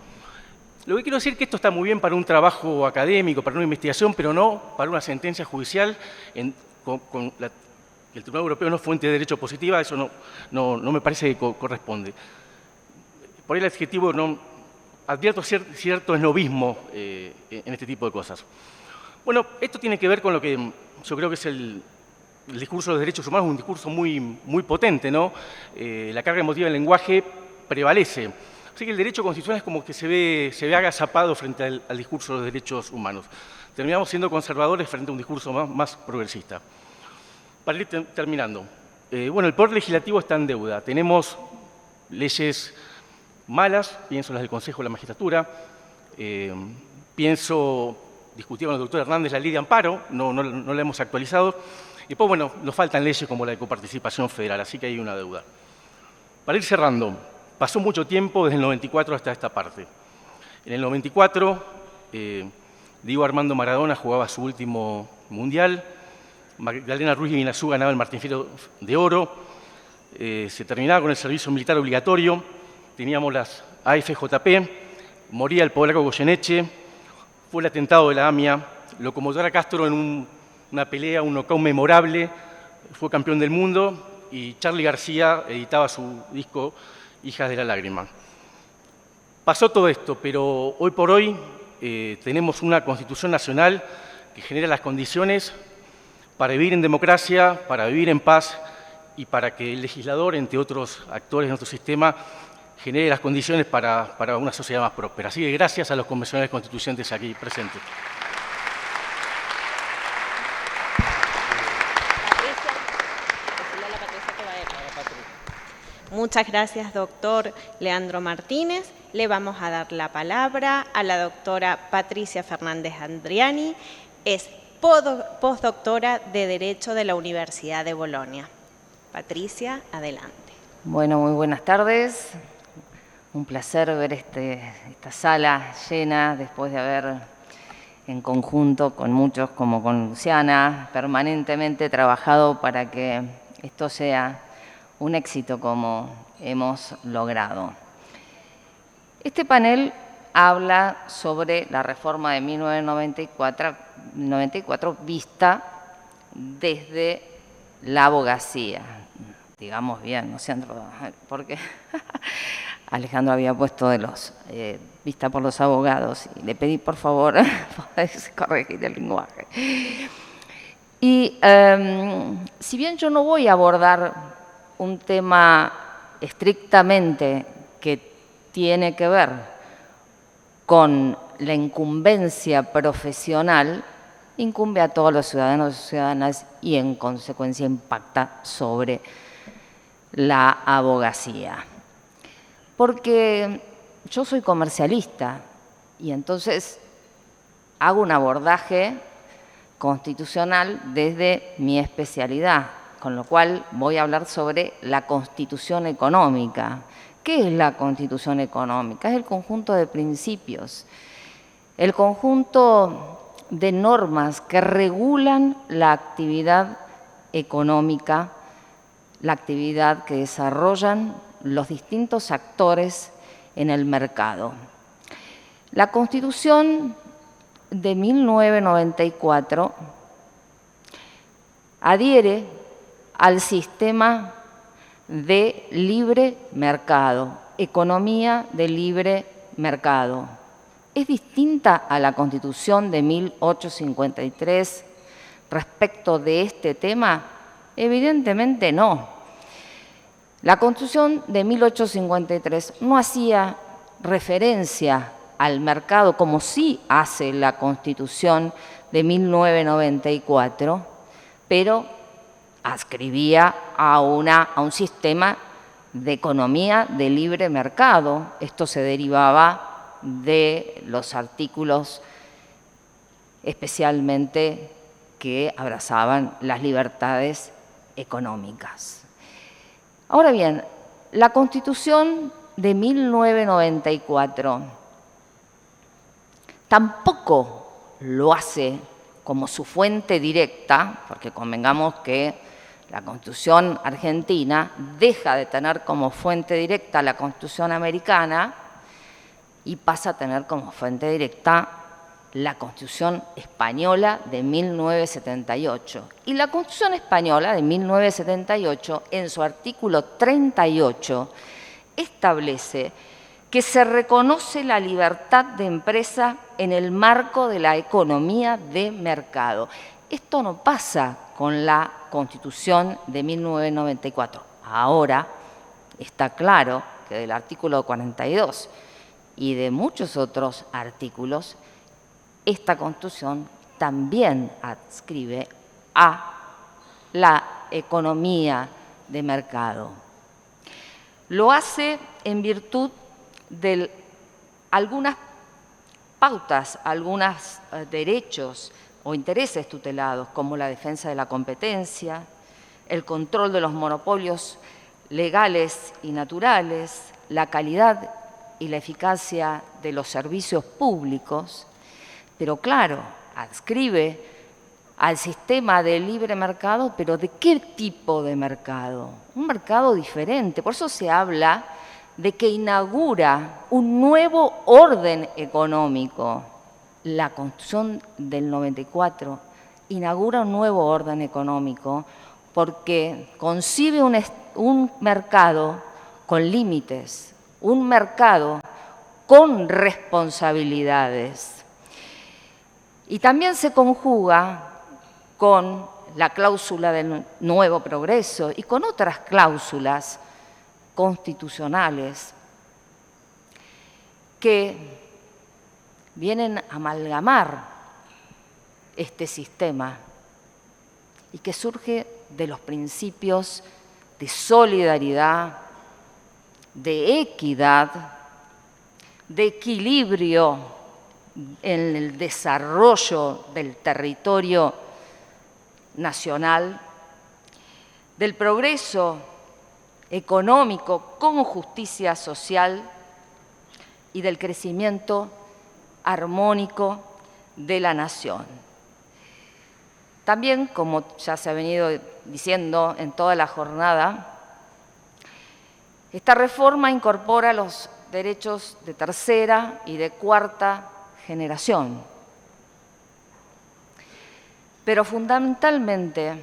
Lo que quiero decir es que esto está muy bien para un trabajo académico, para una investigación, pero no para una sentencia judicial el Tribunal Europeo no es fuente de derecho positiva, eso no me parece que corresponde. Por ahí el adjetivo advierto cierto esnobismo en este tipo de cosas. Bueno, esto tiene que ver con lo que yo creo que es el discurso de los derechos humanos, un discurso muy potente, ¿no? La carga emotiva del lenguaje prevalece. Así que el derecho constitucional es como que se ve agazapado frente al discurso de los derechos humanos. Terminamos siendo conservadores frente a un discurso más progresista. Para ir terminando, bueno, el Poder Legislativo está en deuda. Tenemos leyes malas, pienso las del Consejo de la Magistratura, discutía con el doctor Hernández la ley de amparo, no la hemos actualizado, y después, bueno, nos faltan leyes como la de coparticipación federal, así que hay una deuda. Para ir cerrando, pasó mucho tiempo desde el 94 hasta esta parte. En el 94, Diego Armando Maradona jugaba su último mundial, Magdalena Ruiz Guinazú ganaba el Martín Fierro de Oro, se terminaba con el servicio militar obligatorio, teníamos las AFJP, moría el polaco Goyeneche, fue el atentado de la AMIA, Locomotora Castro en una pelea, un knockout memorable, fue campeón del mundo y Charly García editaba su disco Hijas de la Lágrima. Pasó todo esto, pero hoy por hoy tenemos una Constitución Nacional que genera las condiciones para vivir en democracia, para vivir en paz y para que el legislador, entre otros actores de nuestro sistema, genere las condiciones para una sociedad más próspera. Así que gracias a los convencionales constituyentes aquí presentes. Muchas gracias, doctor Leandro Martínez. Le vamos a dar la palabra a la doctora Patricia Fernández Andriani. Es postdoctora de Derecho de la Universidad de Bolonia. Patricia, adelante. Bueno, muy buenas tardes. Un placer ver esta sala llena después de haber, en conjunto con muchos, como con Luciana, permanentemente trabajado para que esto sea un éxito como hemos logrado. Este panel habla sobre la reforma de 1994 vista desde la abogacía. Digamos bien, ¿no? Porque Alejandro había puesto vista por los abogados y le pedí, por favor, podés corregir el lenguaje. Y si bien yo no voy a abordar un tema estrictamente que tiene que ver con la incumbencia profesional, incumbe a todos los ciudadanos y ciudadanas y en consecuencia impacta sobre la abogacía. Porque yo soy comercialista y entonces hago un abordaje constitucional desde mi especialidad, con lo cual voy a hablar sobre la Constitución económica. ¿Qué es la Constitución económica? Es el conjunto de principios, el conjunto de normas que regulan la actividad económica, la actividad que desarrollan los distintos actores en el mercado. La Constitución de 1994 adhiere al sistema de libre mercado, economía de libre mercado. ¿Es distinta a la Constitución de 1853 respecto de este tema? Evidentemente no. La Constitución de 1853 no hacía referencia al mercado como sí hace la Constitución de 1994, pero adscribía a un sistema de economía de libre mercado. Esto se derivaba de los artículos especialmente que abrazaban las libertades económicas. Ahora bien, la Constitución de 1994 tampoco lo hace como su fuente directa, porque convengamos que la Constitución argentina deja de tener como fuente directa la Constitución americana y pasa a tener como fuente directa la Constitución Española de 1978. Y la Constitución Española de 1978, en su artículo 38, establece que se reconoce la libertad de empresa en el marco de la economía de mercado. Esto no pasa con la Constitución de 1994. Ahora está claro que del artículo 42 y de muchos otros artículos, esta Constitución también adscribe a la economía de mercado. Lo hace en virtud de algunas pautas, algunos derechos o intereses tutelados, como la defensa de la competencia, el control de los monopolios legales y naturales, la calidad y la eficacia de los servicios públicos, pero claro, adscribe al sistema de libre mercado, pero ¿de qué tipo de mercado? Un mercado diferente. Por eso se habla de que inaugura un nuevo orden económico. La Constitución del 94 inaugura un nuevo orden económico porque concibe un mercado con límites, un mercado con responsabilidades. Y también se conjuga con la cláusula del nuevo progreso y con otras cláusulas constitucionales que vienen a amalgamar este sistema y que surge de los principios de solidaridad, de equidad, de equilibrio en el desarrollo del territorio nacional, del progreso económico con justicia social y del crecimiento armónico de la nación. También, como ya se ha venido diciendo en toda la jornada, esta reforma incorpora los derechos de tercera y de cuarta generación. Pero fundamentalmente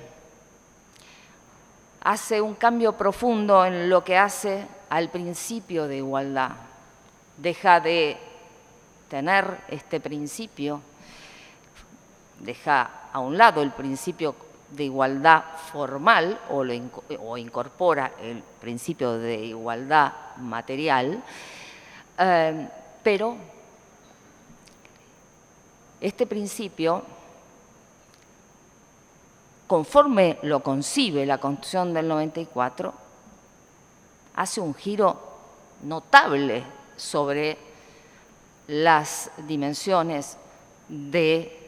hace un cambio profundo en lo que hace al principio de igualdad. Deja de tener este principio, deja a un lado el principio de igualdad formal o incorpora el principio de igualdad material, pero este principio, conforme lo concibe la Constitución del 94, hace un giro notable sobre las dimensiones de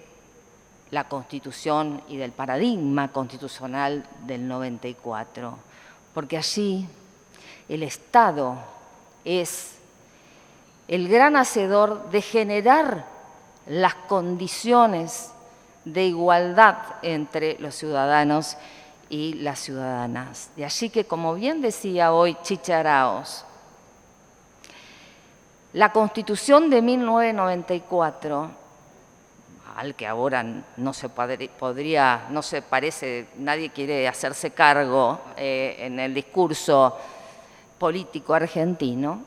la Constitución y del paradigma constitucional del 94, porque allí el Estado es el gran hacedor de generar las condiciones de igualdad entre los ciudadanos y las ciudadanas. De allí que, como bien decía hoy Chicha Araoz, la Constitución de 1994, al que ahora no se parece, nadie quiere hacerse cargo en el discurso político argentino,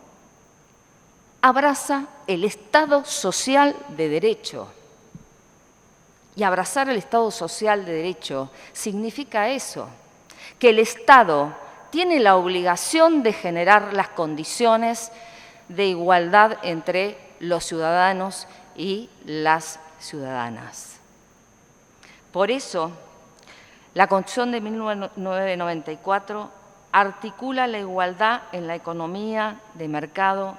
abraza el Estado social de derecho. Y abrazar el Estado social de derecho significa eso, que el Estado tiene la obligación de generar las condiciones de igualdad entre los ciudadanos y las ciudadanas. Por eso, la Constitución de 1994 articula la igualdad en la economía de mercado,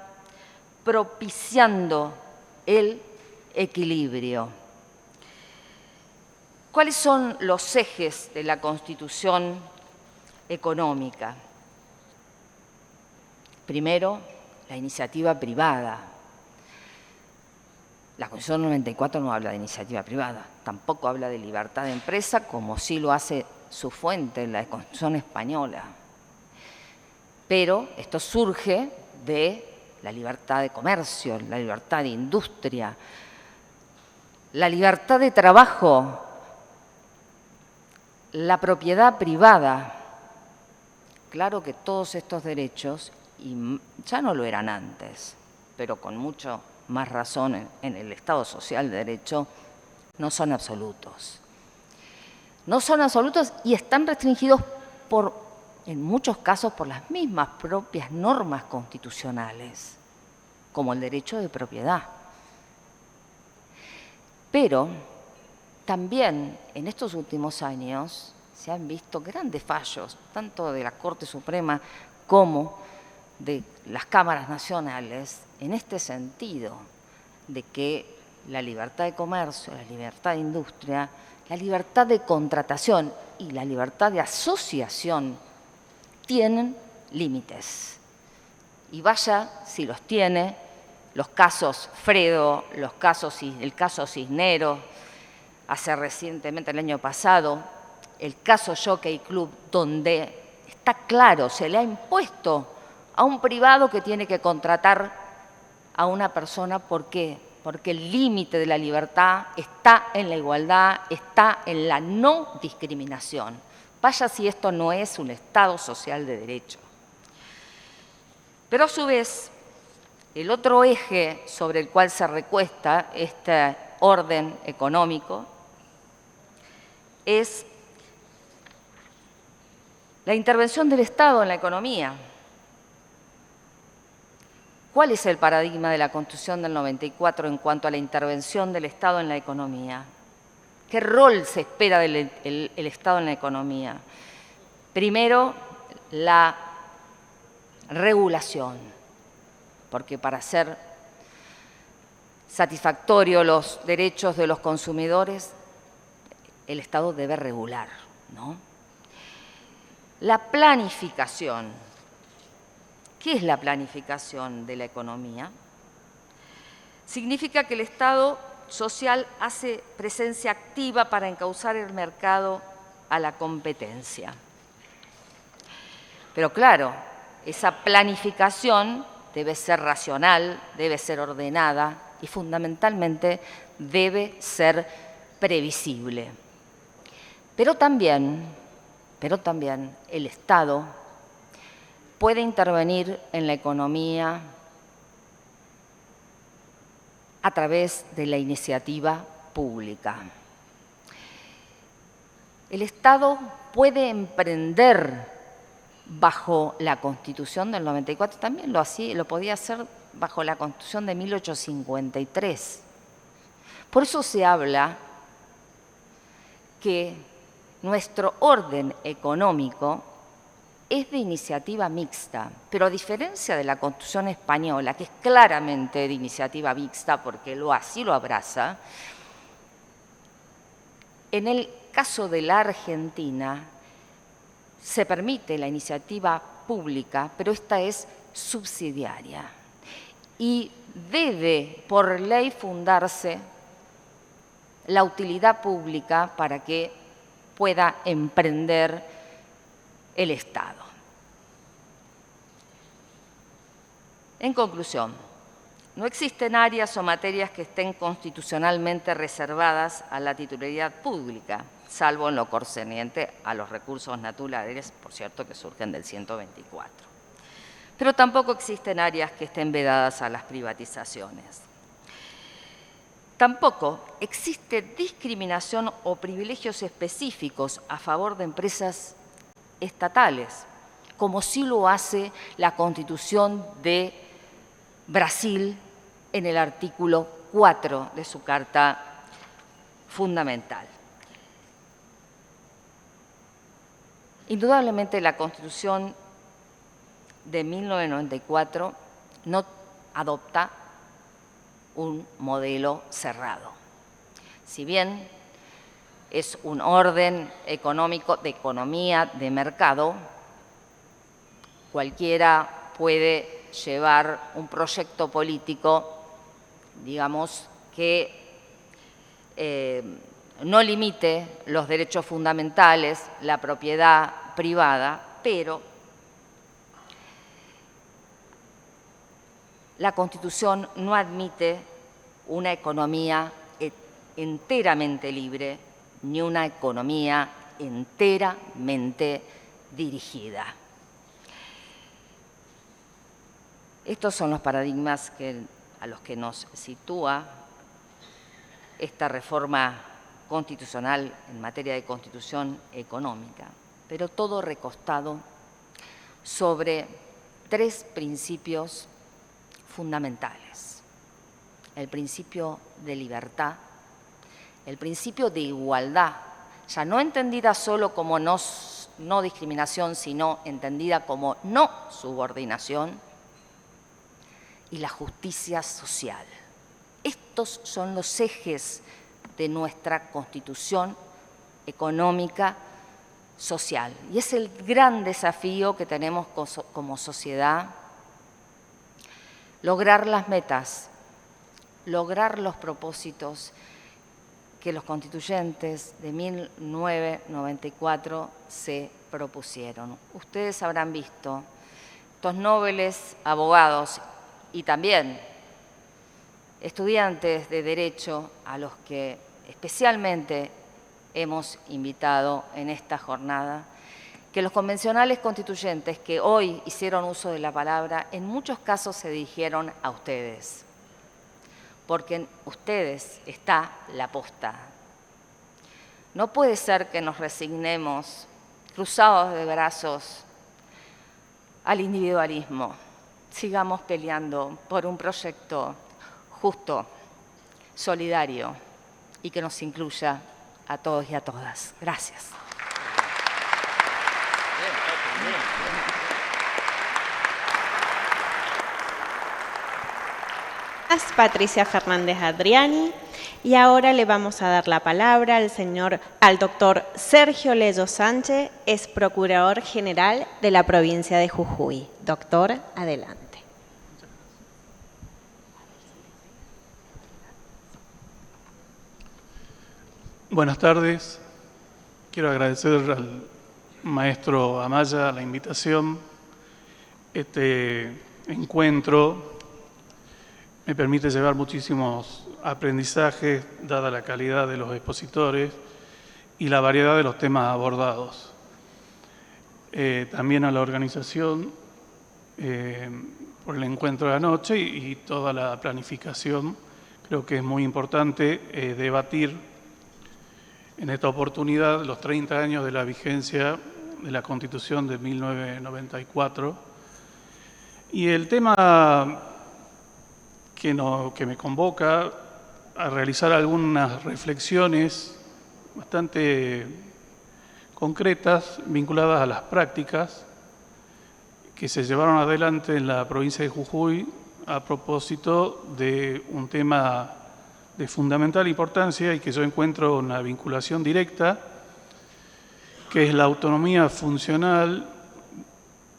propiciando el equilibrio. ¿Cuáles son los ejes de la Constitución económica? Primero, la iniciativa privada. La Constitución 94 no habla de iniciativa privada, tampoco habla de libertad de empresa, como sí lo hace su fuente, la Constitución española. Pero esto surge de la libertad de comercio, la libertad de industria, la libertad de trabajo, la propiedad privada. Claro que todos estos derechos, y ya no lo eran antes, pero con mucho más razón en el Estado Social de Derecho, no son absolutos. No son absolutos y están restringidos en muchos casos por las mismas propias normas constitucionales, como el derecho de propiedad. Pero también en estos últimos años se han visto grandes fallos, tanto de la Corte Suprema como de las cámaras nacionales, en este sentido, de que la libertad de comercio, la libertad de industria, la libertad de contratación y la libertad de asociación tienen límites. Y vaya si los tiene, los casos Fredo, el caso Cisneros, hace recientemente, el año pasado, el caso Jockey Club, donde está claro, se le ha impuesto a un privado que tiene que contratar a una persona. ¿Por qué? Porque el límite de la libertad está en la igualdad, está en la no discriminación. Vaya si esto no es un Estado social de derecho. Pero a su vez, el otro eje sobre el cual se recuesta este orden económico es la intervención del Estado en la economía. ¿Cuál es el paradigma de la Constitución del 94 en cuanto a la intervención del Estado en la economía? ¿Qué rol se espera del Estado en la economía? Primero, la regulación, porque para ser satisfactorio los derechos de los consumidores, el Estado debe regular, ¿no? La planificación. ¿Qué es la planificación de la economía? Significa que el Estado social hace presencia activa para encauzar el mercado a la competencia. Pero claro, esa planificación debe ser racional, debe ser ordenada y fundamentalmente debe ser previsible. Pero también el Estado puede intervenir en la economía a través de la iniciativa pública. El Estado puede emprender bajo la Constitución del 94, también lo podía hacer bajo la Constitución de 1853. Por eso se habla que nuestro orden económico es de iniciativa mixta, pero a diferencia de la Constitución española, que es claramente de iniciativa mixta porque así lo abraza, en el caso de la Argentina se permite la iniciativa pública, pero esta es subsidiaria y debe por ley fundarse la utilidad pública para que pueda emprender el Estado. En conclusión, no existen áreas o materias que estén constitucionalmente reservadas a la titularidad pública, salvo en lo concerniente a los recursos naturales, por cierto, que surgen del 124. Pero tampoco existen áreas que estén vedadas a las privatizaciones. Tampoco existe discriminación o privilegios específicos a favor de empresas estatales, como sí lo hace la Constitución de Brasil en el artículo 4 de su Carta Fundamental. Indudablemente la Constitución de 1994 no adopta un modelo cerrado. Si bien es un orden económico de economía de mercado, cualquiera puede llevar un proyecto político, digamos, que no limite los derechos fundamentales, la propiedad privada, pero la Constitución no admite una economía enteramente libre ni una economía enteramente dirigida. Estos son los paradigmas a los que nos sitúa esta reforma constitucional en materia de constitución económica, pero todo recostado sobre 3 principios fundamentales: el principio de libertad, el principio de igualdad, ya no entendida solo como no discriminación, sino entendida como no subordinación, y la justicia social. Estos son los ejes de nuestra Constitución económica social. Y es el gran desafío que tenemos como sociedad: lograr las metas, lograr los propósitos que los constituyentes de 1994 se propusieron. Ustedes habrán visto estos nobles abogados y también estudiantes de Derecho a los que especialmente hemos invitado en esta jornada, que los convencionales constituyentes que hoy hicieron uso de la palabra en muchos casos se dirigieron a ustedes, porque en ustedes está la posta. No puede ser que nos resignemos, cruzados de brazos, al individualismo. Sigamos peleando por un proyecto justo, solidario y que nos incluya a todos y a todas. Gracias. Patricia Fernández Adriani, y ahora le vamos a dar la palabra al doctor Sergio Lello Sánchez, es Procurador General de la provincia de Jujuy. Doctor, adelante. Buenas tardes. Quiero agradecer al maestro Amaya la invitación. Este encuentro me permite llevar muchísimos aprendizajes, dada la calidad de los expositores y la variedad de los temas abordados. También a la organización por el encuentro de anoche y toda la planificación. Creo que es muy importante debatir en esta oportunidad los 30 años de la vigencia de la Constitución de 1994. Y el tema que me convoca a realizar algunas reflexiones bastante concretas vinculadas a las prácticas que se llevaron adelante en la provincia de Jujuy a propósito de un tema de fundamental importancia y que yo encuentro una vinculación directa, que es la autonomía funcional,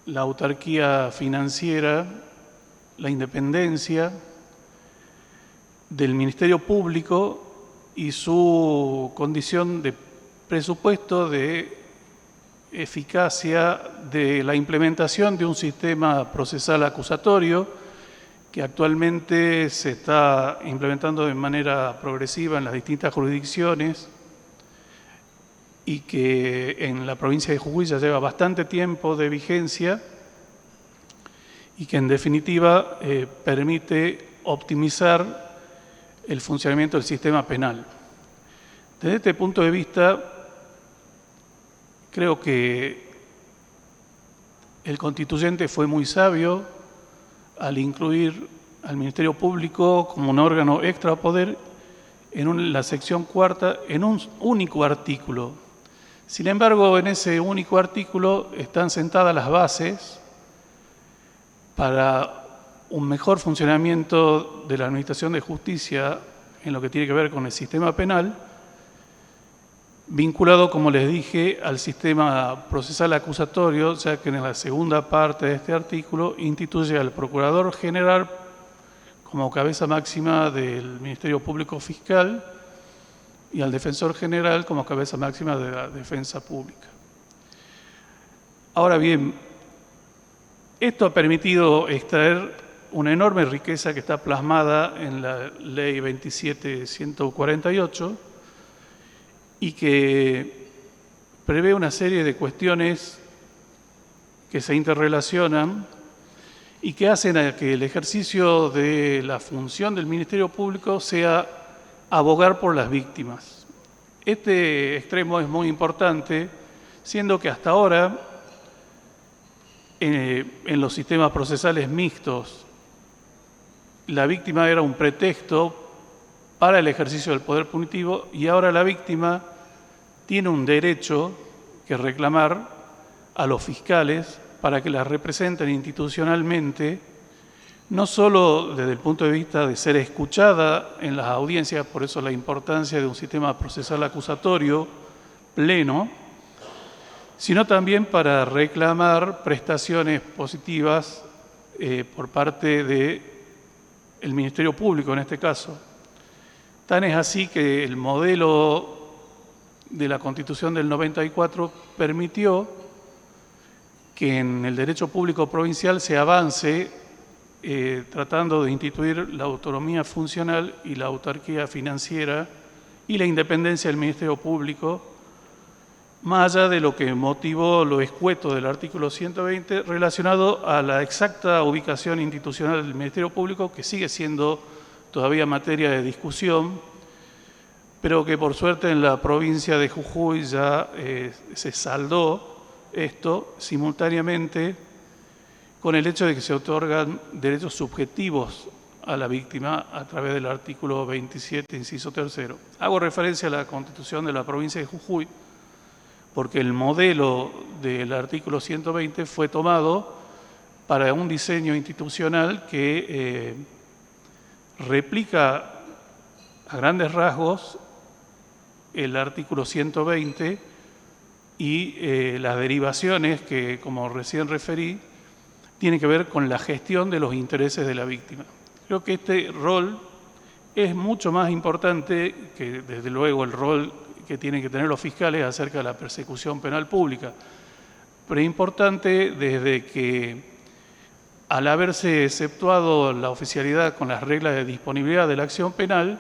la autarquía financiera, la independencia del Ministerio Público y su condición de presupuesto de eficacia de la implementación de un sistema procesal acusatorio que actualmente se está implementando de manera progresiva en las distintas jurisdicciones y que en la provincia de Jujuy ya lleva bastante tiempo de vigencia y que en definitiva permite optimizar el funcionamiento del sistema penal. Desde este punto de vista, creo que el constituyente fue muy sabio al incluir al Ministerio Público como un órgano extrapoder en la sección 4ª en un único artículo. Sin embargo, en ese único artículo están sentadas las bases para un mejor funcionamiento de la Administración de Justicia en lo que tiene que ver con el sistema penal, vinculado, como les dije, al sistema procesal acusatorio, ya que en la segunda parte de este artículo instituye al Procurador General como cabeza máxima del Ministerio Público Fiscal y al Defensor General como cabeza máxima de la Defensa Pública. Ahora bien, esto ha permitido extraer una enorme riqueza que está plasmada en la Ley 27.148 y que prevé una serie de cuestiones que se interrelacionan y que hacen a que el ejercicio de la función del Ministerio Público sea abogar por las víctimas. Este extremo es muy importante, siendo que hasta ahora, en los sistemas procesales mixtos, la víctima era un pretexto para el ejercicio del poder punitivo y ahora la víctima tiene un derecho que reclamar a los fiscales para que la representen institucionalmente, no solo desde el punto de vista de ser escuchada en las audiencias, por eso la importancia de un sistema procesal acusatorio pleno, sino también para reclamar prestaciones positivas por parte del Ministerio Público en este caso. Tan es así que el modelo de la Constitución del 94 permitió que en el derecho público provincial se avance tratando de instituir la autonomía funcional y la autarquía financiera y la independencia del Ministerio Público, más allá de lo que motivó lo escueto del artículo 120 relacionado a la exacta ubicación institucional del Ministerio Público, que sigue siendo todavía materia de discusión, pero que por suerte en la provincia de Jujuy ya se saldó esto simultáneamente con el hecho de que se otorgan derechos subjetivos a la víctima a través del artículo 27, inciso 3. Hago referencia a la Constitución de la provincia de Jujuy, porque el modelo del artículo 120 fue tomado para un diseño institucional que replica a grandes rasgos el artículo 120 y las derivaciones que, como recién referí, tienen que ver con la gestión de los intereses de la víctima. Creo que este rol es mucho más importante que, desde luego, el rol que tienen que tener los fiscales acerca de la persecución penal pública, pero es importante desde que, al haberse exceptuado la oficialidad con las reglas de disponibilidad de la acción penal,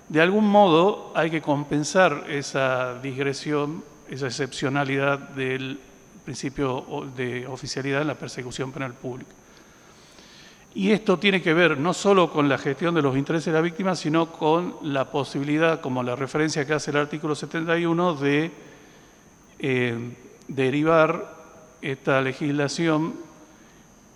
de algún modo hay que compensar esa digresión, esa excepcionalidad del principio de oficialidad en la persecución penal pública. Y esto tiene que ver no solo con la gestión de los intereses de la víctima, sino con la posibilidad, como la referencia que hace el artículo 71, de derivar esta legislación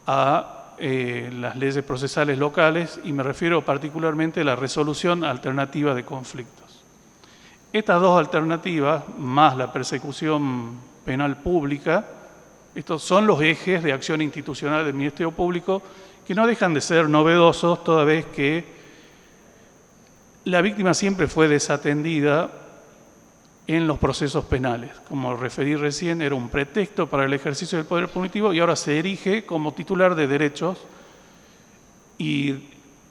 a las leyes procesales locales, y me refiero particularmente a la resolución alternativa de conflictos. Estas dos alternativas, más la persecución penal pública, estos son los ejes de acción institucional del Ministerio Público, que no dejan de ser novedosos, toda vez que la víctima siempre fue desatendida en los procesos penales. Como referí recién, era un pretexto para el ejercicio del poder punitivo y ahora se erige como titular de derechos y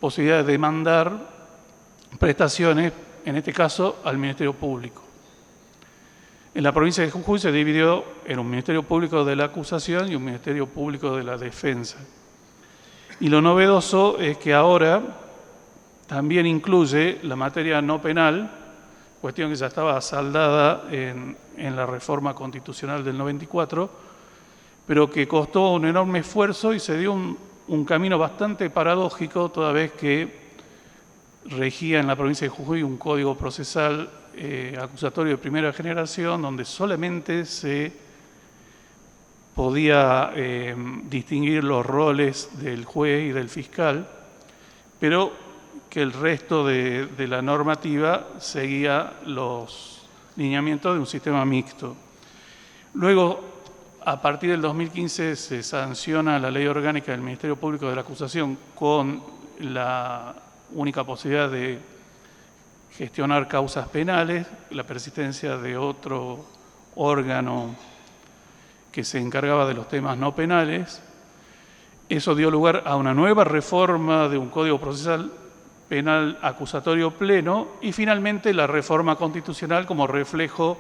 posibilidad de demandar prestaciones, en este caso, al Ministerio Público. En la provincia de Jujuy se dividió en un Ministerio Público de la Acusación y un Ministerio Público de la Defensa. Y lo novedoso es que ahora también incluye la materia no penal, cuestión que ya estaba saldada en la reforma constitucional del 94, pero que costó un enorme esfuerzo y se dio un camino bastante paradójico, toda vez que regía en la provincia de Jujuy un código procesal acusatorio de primera generación, donde solamente se podía distinguir los roles del juez y del fiscal, pero que el resto de la normativa seguía los lineamientos de un sistema mixto. Luego, a partir del 2015, se sanciona la Ley Orgánica del Ministerio Público de la Acusación con la única posibilidad de gestionar causas penales, la persistencia de otro órgano que se encargaba de los temas no penales. Eso dio lugar a una nueva reforma de un Código Procesal Penal acusatorio pleno y finalmente la reforma constitucional como reflejo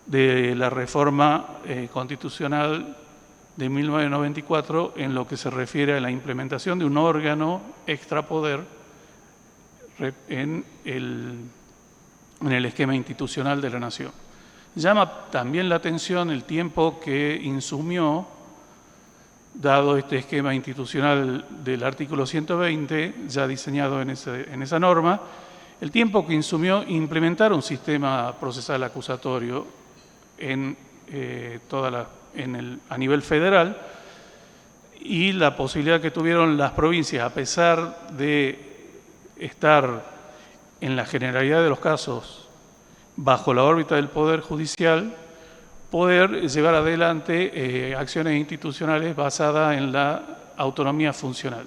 de la reforma constitucional de 1994 en lo que se refiere a la implementación de un órgano extrapoder en el esquema institucional de la Nación. Llama también la atención el tiempo que insumió, dado este esquema institucional del artículo 120, ya diseñado en esa norma, el tiempo que insumió implementar un sistema procesal acusatorio a nivel federal, y la posibilidad que tuvieron las provincias, a pesar de estar en la generalidad de los casos bajo la órbita del Poder Judicial, poder llevar adelante acciones institucionales basadas en la autonomía funcional.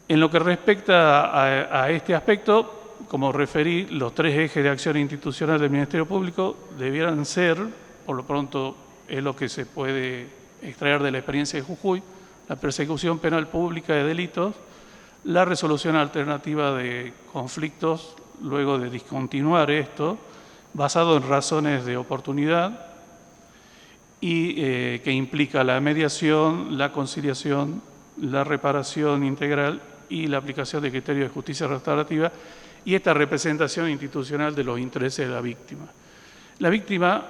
En lo que respecta a este aspecto, como referí, los 3 ejes de acción institucional del Ministerio Público debieran ser, por lo pronto es lo que se puede extraer de la experiencia de Jujuy, la persecución penal pública de delitos, la resolución alternativa de conflictos luego de discontinuar esto, basado en razones de oportunidad y que implica la mediación, la conciliación, la reparación integral y la aplicación de criterios de justicia restaurativa y esta representación institucional de los intereses de la víctima. La víctima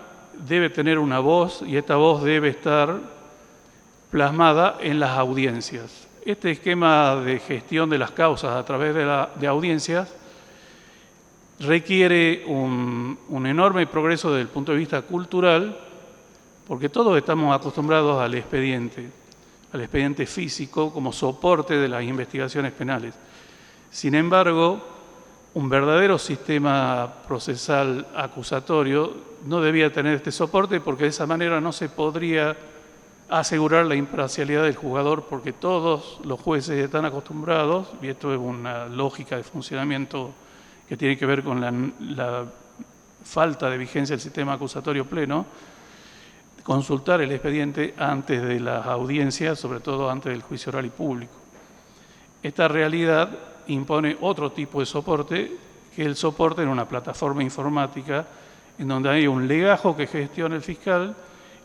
debe tener una voz y esta voz debe estar plasmada en las audiencias. Este esquema de gestión de las causas a través de audiencias requiere un enorme progreso desde el punto de vista cultural, porque todos estamos acostumbrados al expediente físico como soporte de las investigaciones penales. Sin embargo, un verdadero sistema procesal acusatorio no debía tener este soporte, porque de esa manera no se podría asegurar la imparcialidad del juzgador, porque todos los jueces están acostumbrados, y esto es una lógica de funcionamiento que tiene que ver con la falta de vigencia del sistema acusatorio pleno, consultar el expediente antes de las audiencias, sobre todo antes del juicio oral y público. Esta realidad impone otro tipo de soporte, que es el soporte en una plataforma informática, en donde hay un legajo que gestiona el fiscal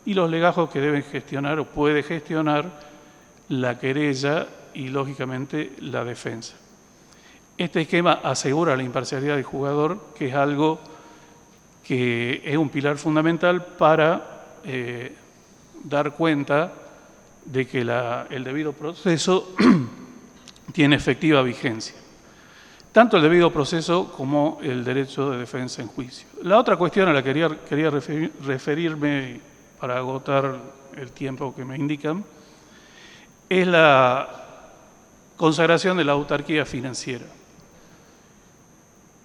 y los legajos que deben gestionar o puede gestionar la querella y, lógicamente, la defensa. Este esquema asegura la imparcialidad del juzgador, que es algo que es un pilar fundamental para dar cuenta de que el debido proceso tiene efectiva vigencia. Tanto el debido proceso como el derecho de defensa en juicio. La otra cuestión a la que quería referirme para agotar el tiempo que me indican es la consagración de la autarquía financiera.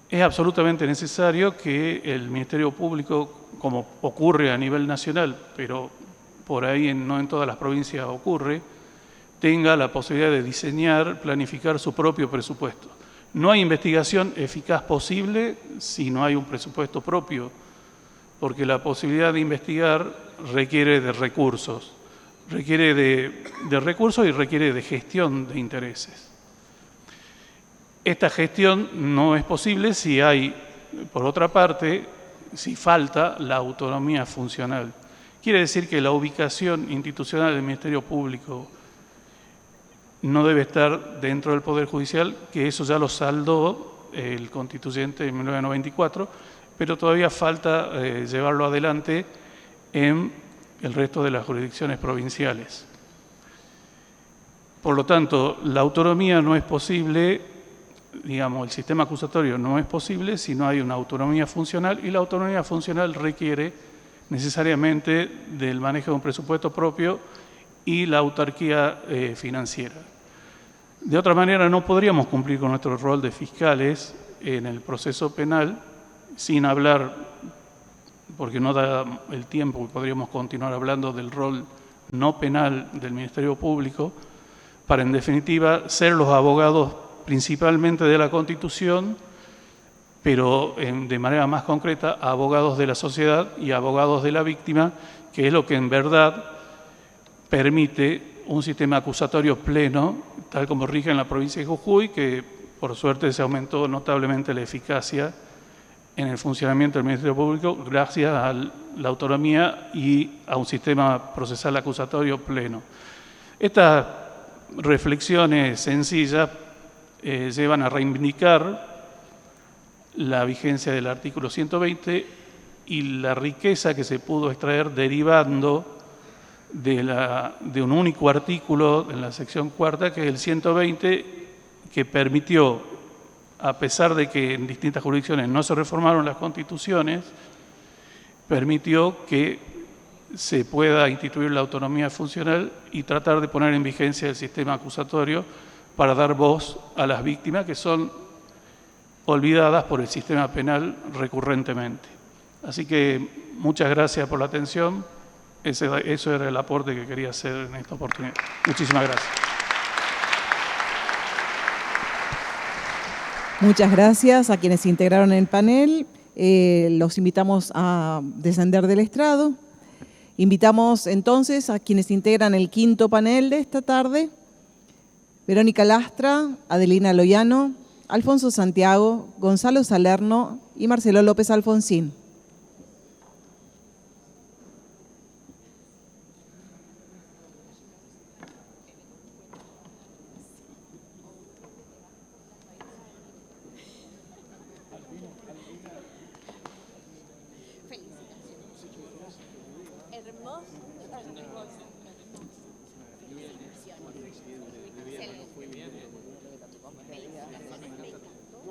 Es absolutamente necesario que el Ministerio Público, como ocurre a nivel nacional, pero por ahí no en todas las provincias ocurre, tenga la posibilidad de diseñar, planificar su propio presupuesto. No hay investigación eficaz posible si no hay un presupuesto propio, porque la posibilidad de investigar requiere de recursos, y requiere de gestión de intereses. Esta gestión no es posible si hay, por otra parte, si falta la autonomía funcional. Quiere decir que la ubicación institucional del Ministerio Público no debe estar dentro del Poder Judicial, que eso ya lo saldó el constituyente de 1994, pero todavía falta llevarlo adelante en el resto de las jurisdicciones provinciales. Por lo tanto, la autonomía no es posible, digamos, el sistema acusatorio no es posible si no hay una autonomía funcional, y la autonomía funcional requiere necesariamente del manejo de un presupuesto propio y la autarquía financiera. De otra manera, no podríamos cumplir con nuestro rol de fiscales en el proceso penal, sin hablar, porque no da el tiempo, podríamos continuar hablando del rol no penal del Ministerio Público, para en definitiva ser los abogados principalmente de la Constitución, pero de manera más concreta abogados de la sociedad y abogados de la víctima, que es lo que en verdad permite un sistema acusatorio pleno, tal como rige en la provincia de Jujuy, que por suerte se aumentó notablemente la eficacia en el funcionamiento del Ministerio Público gracias a la autonomía y a un sistema procesal acusatorio pleno. Estas reflexiones sencillas llevan a reivindicar la vigencia del artículo 120 y la riqueza que se pudo extraer derivando de un único artículo en la sección cuarta, que es el 120, que permitió, a pesar de que en distintas jurisdicciones no se reformaron las constituciones, permitió que se pueda instituir la autonomía funcional y tratar de poner en vigencia el sistema acusatorio para dar voz a las víctimas que son olvidadas por el sistema penal recurrentemente. Así que muchas gracias por la atención. Eso era el aporte que quería hacer en esta oportunidad. Muchísimas gracias. Muchas gracias a quienes se integraron en el panel. Los invitamos a descender del estrado. Invitamos entonces a quienes integran el quinto panel de esta tarde: Verónica Lastra, Adelina Loyano, Alfonso Santiago, Gonzalo Salerno y Marcelo López Alfonsín. Excelente.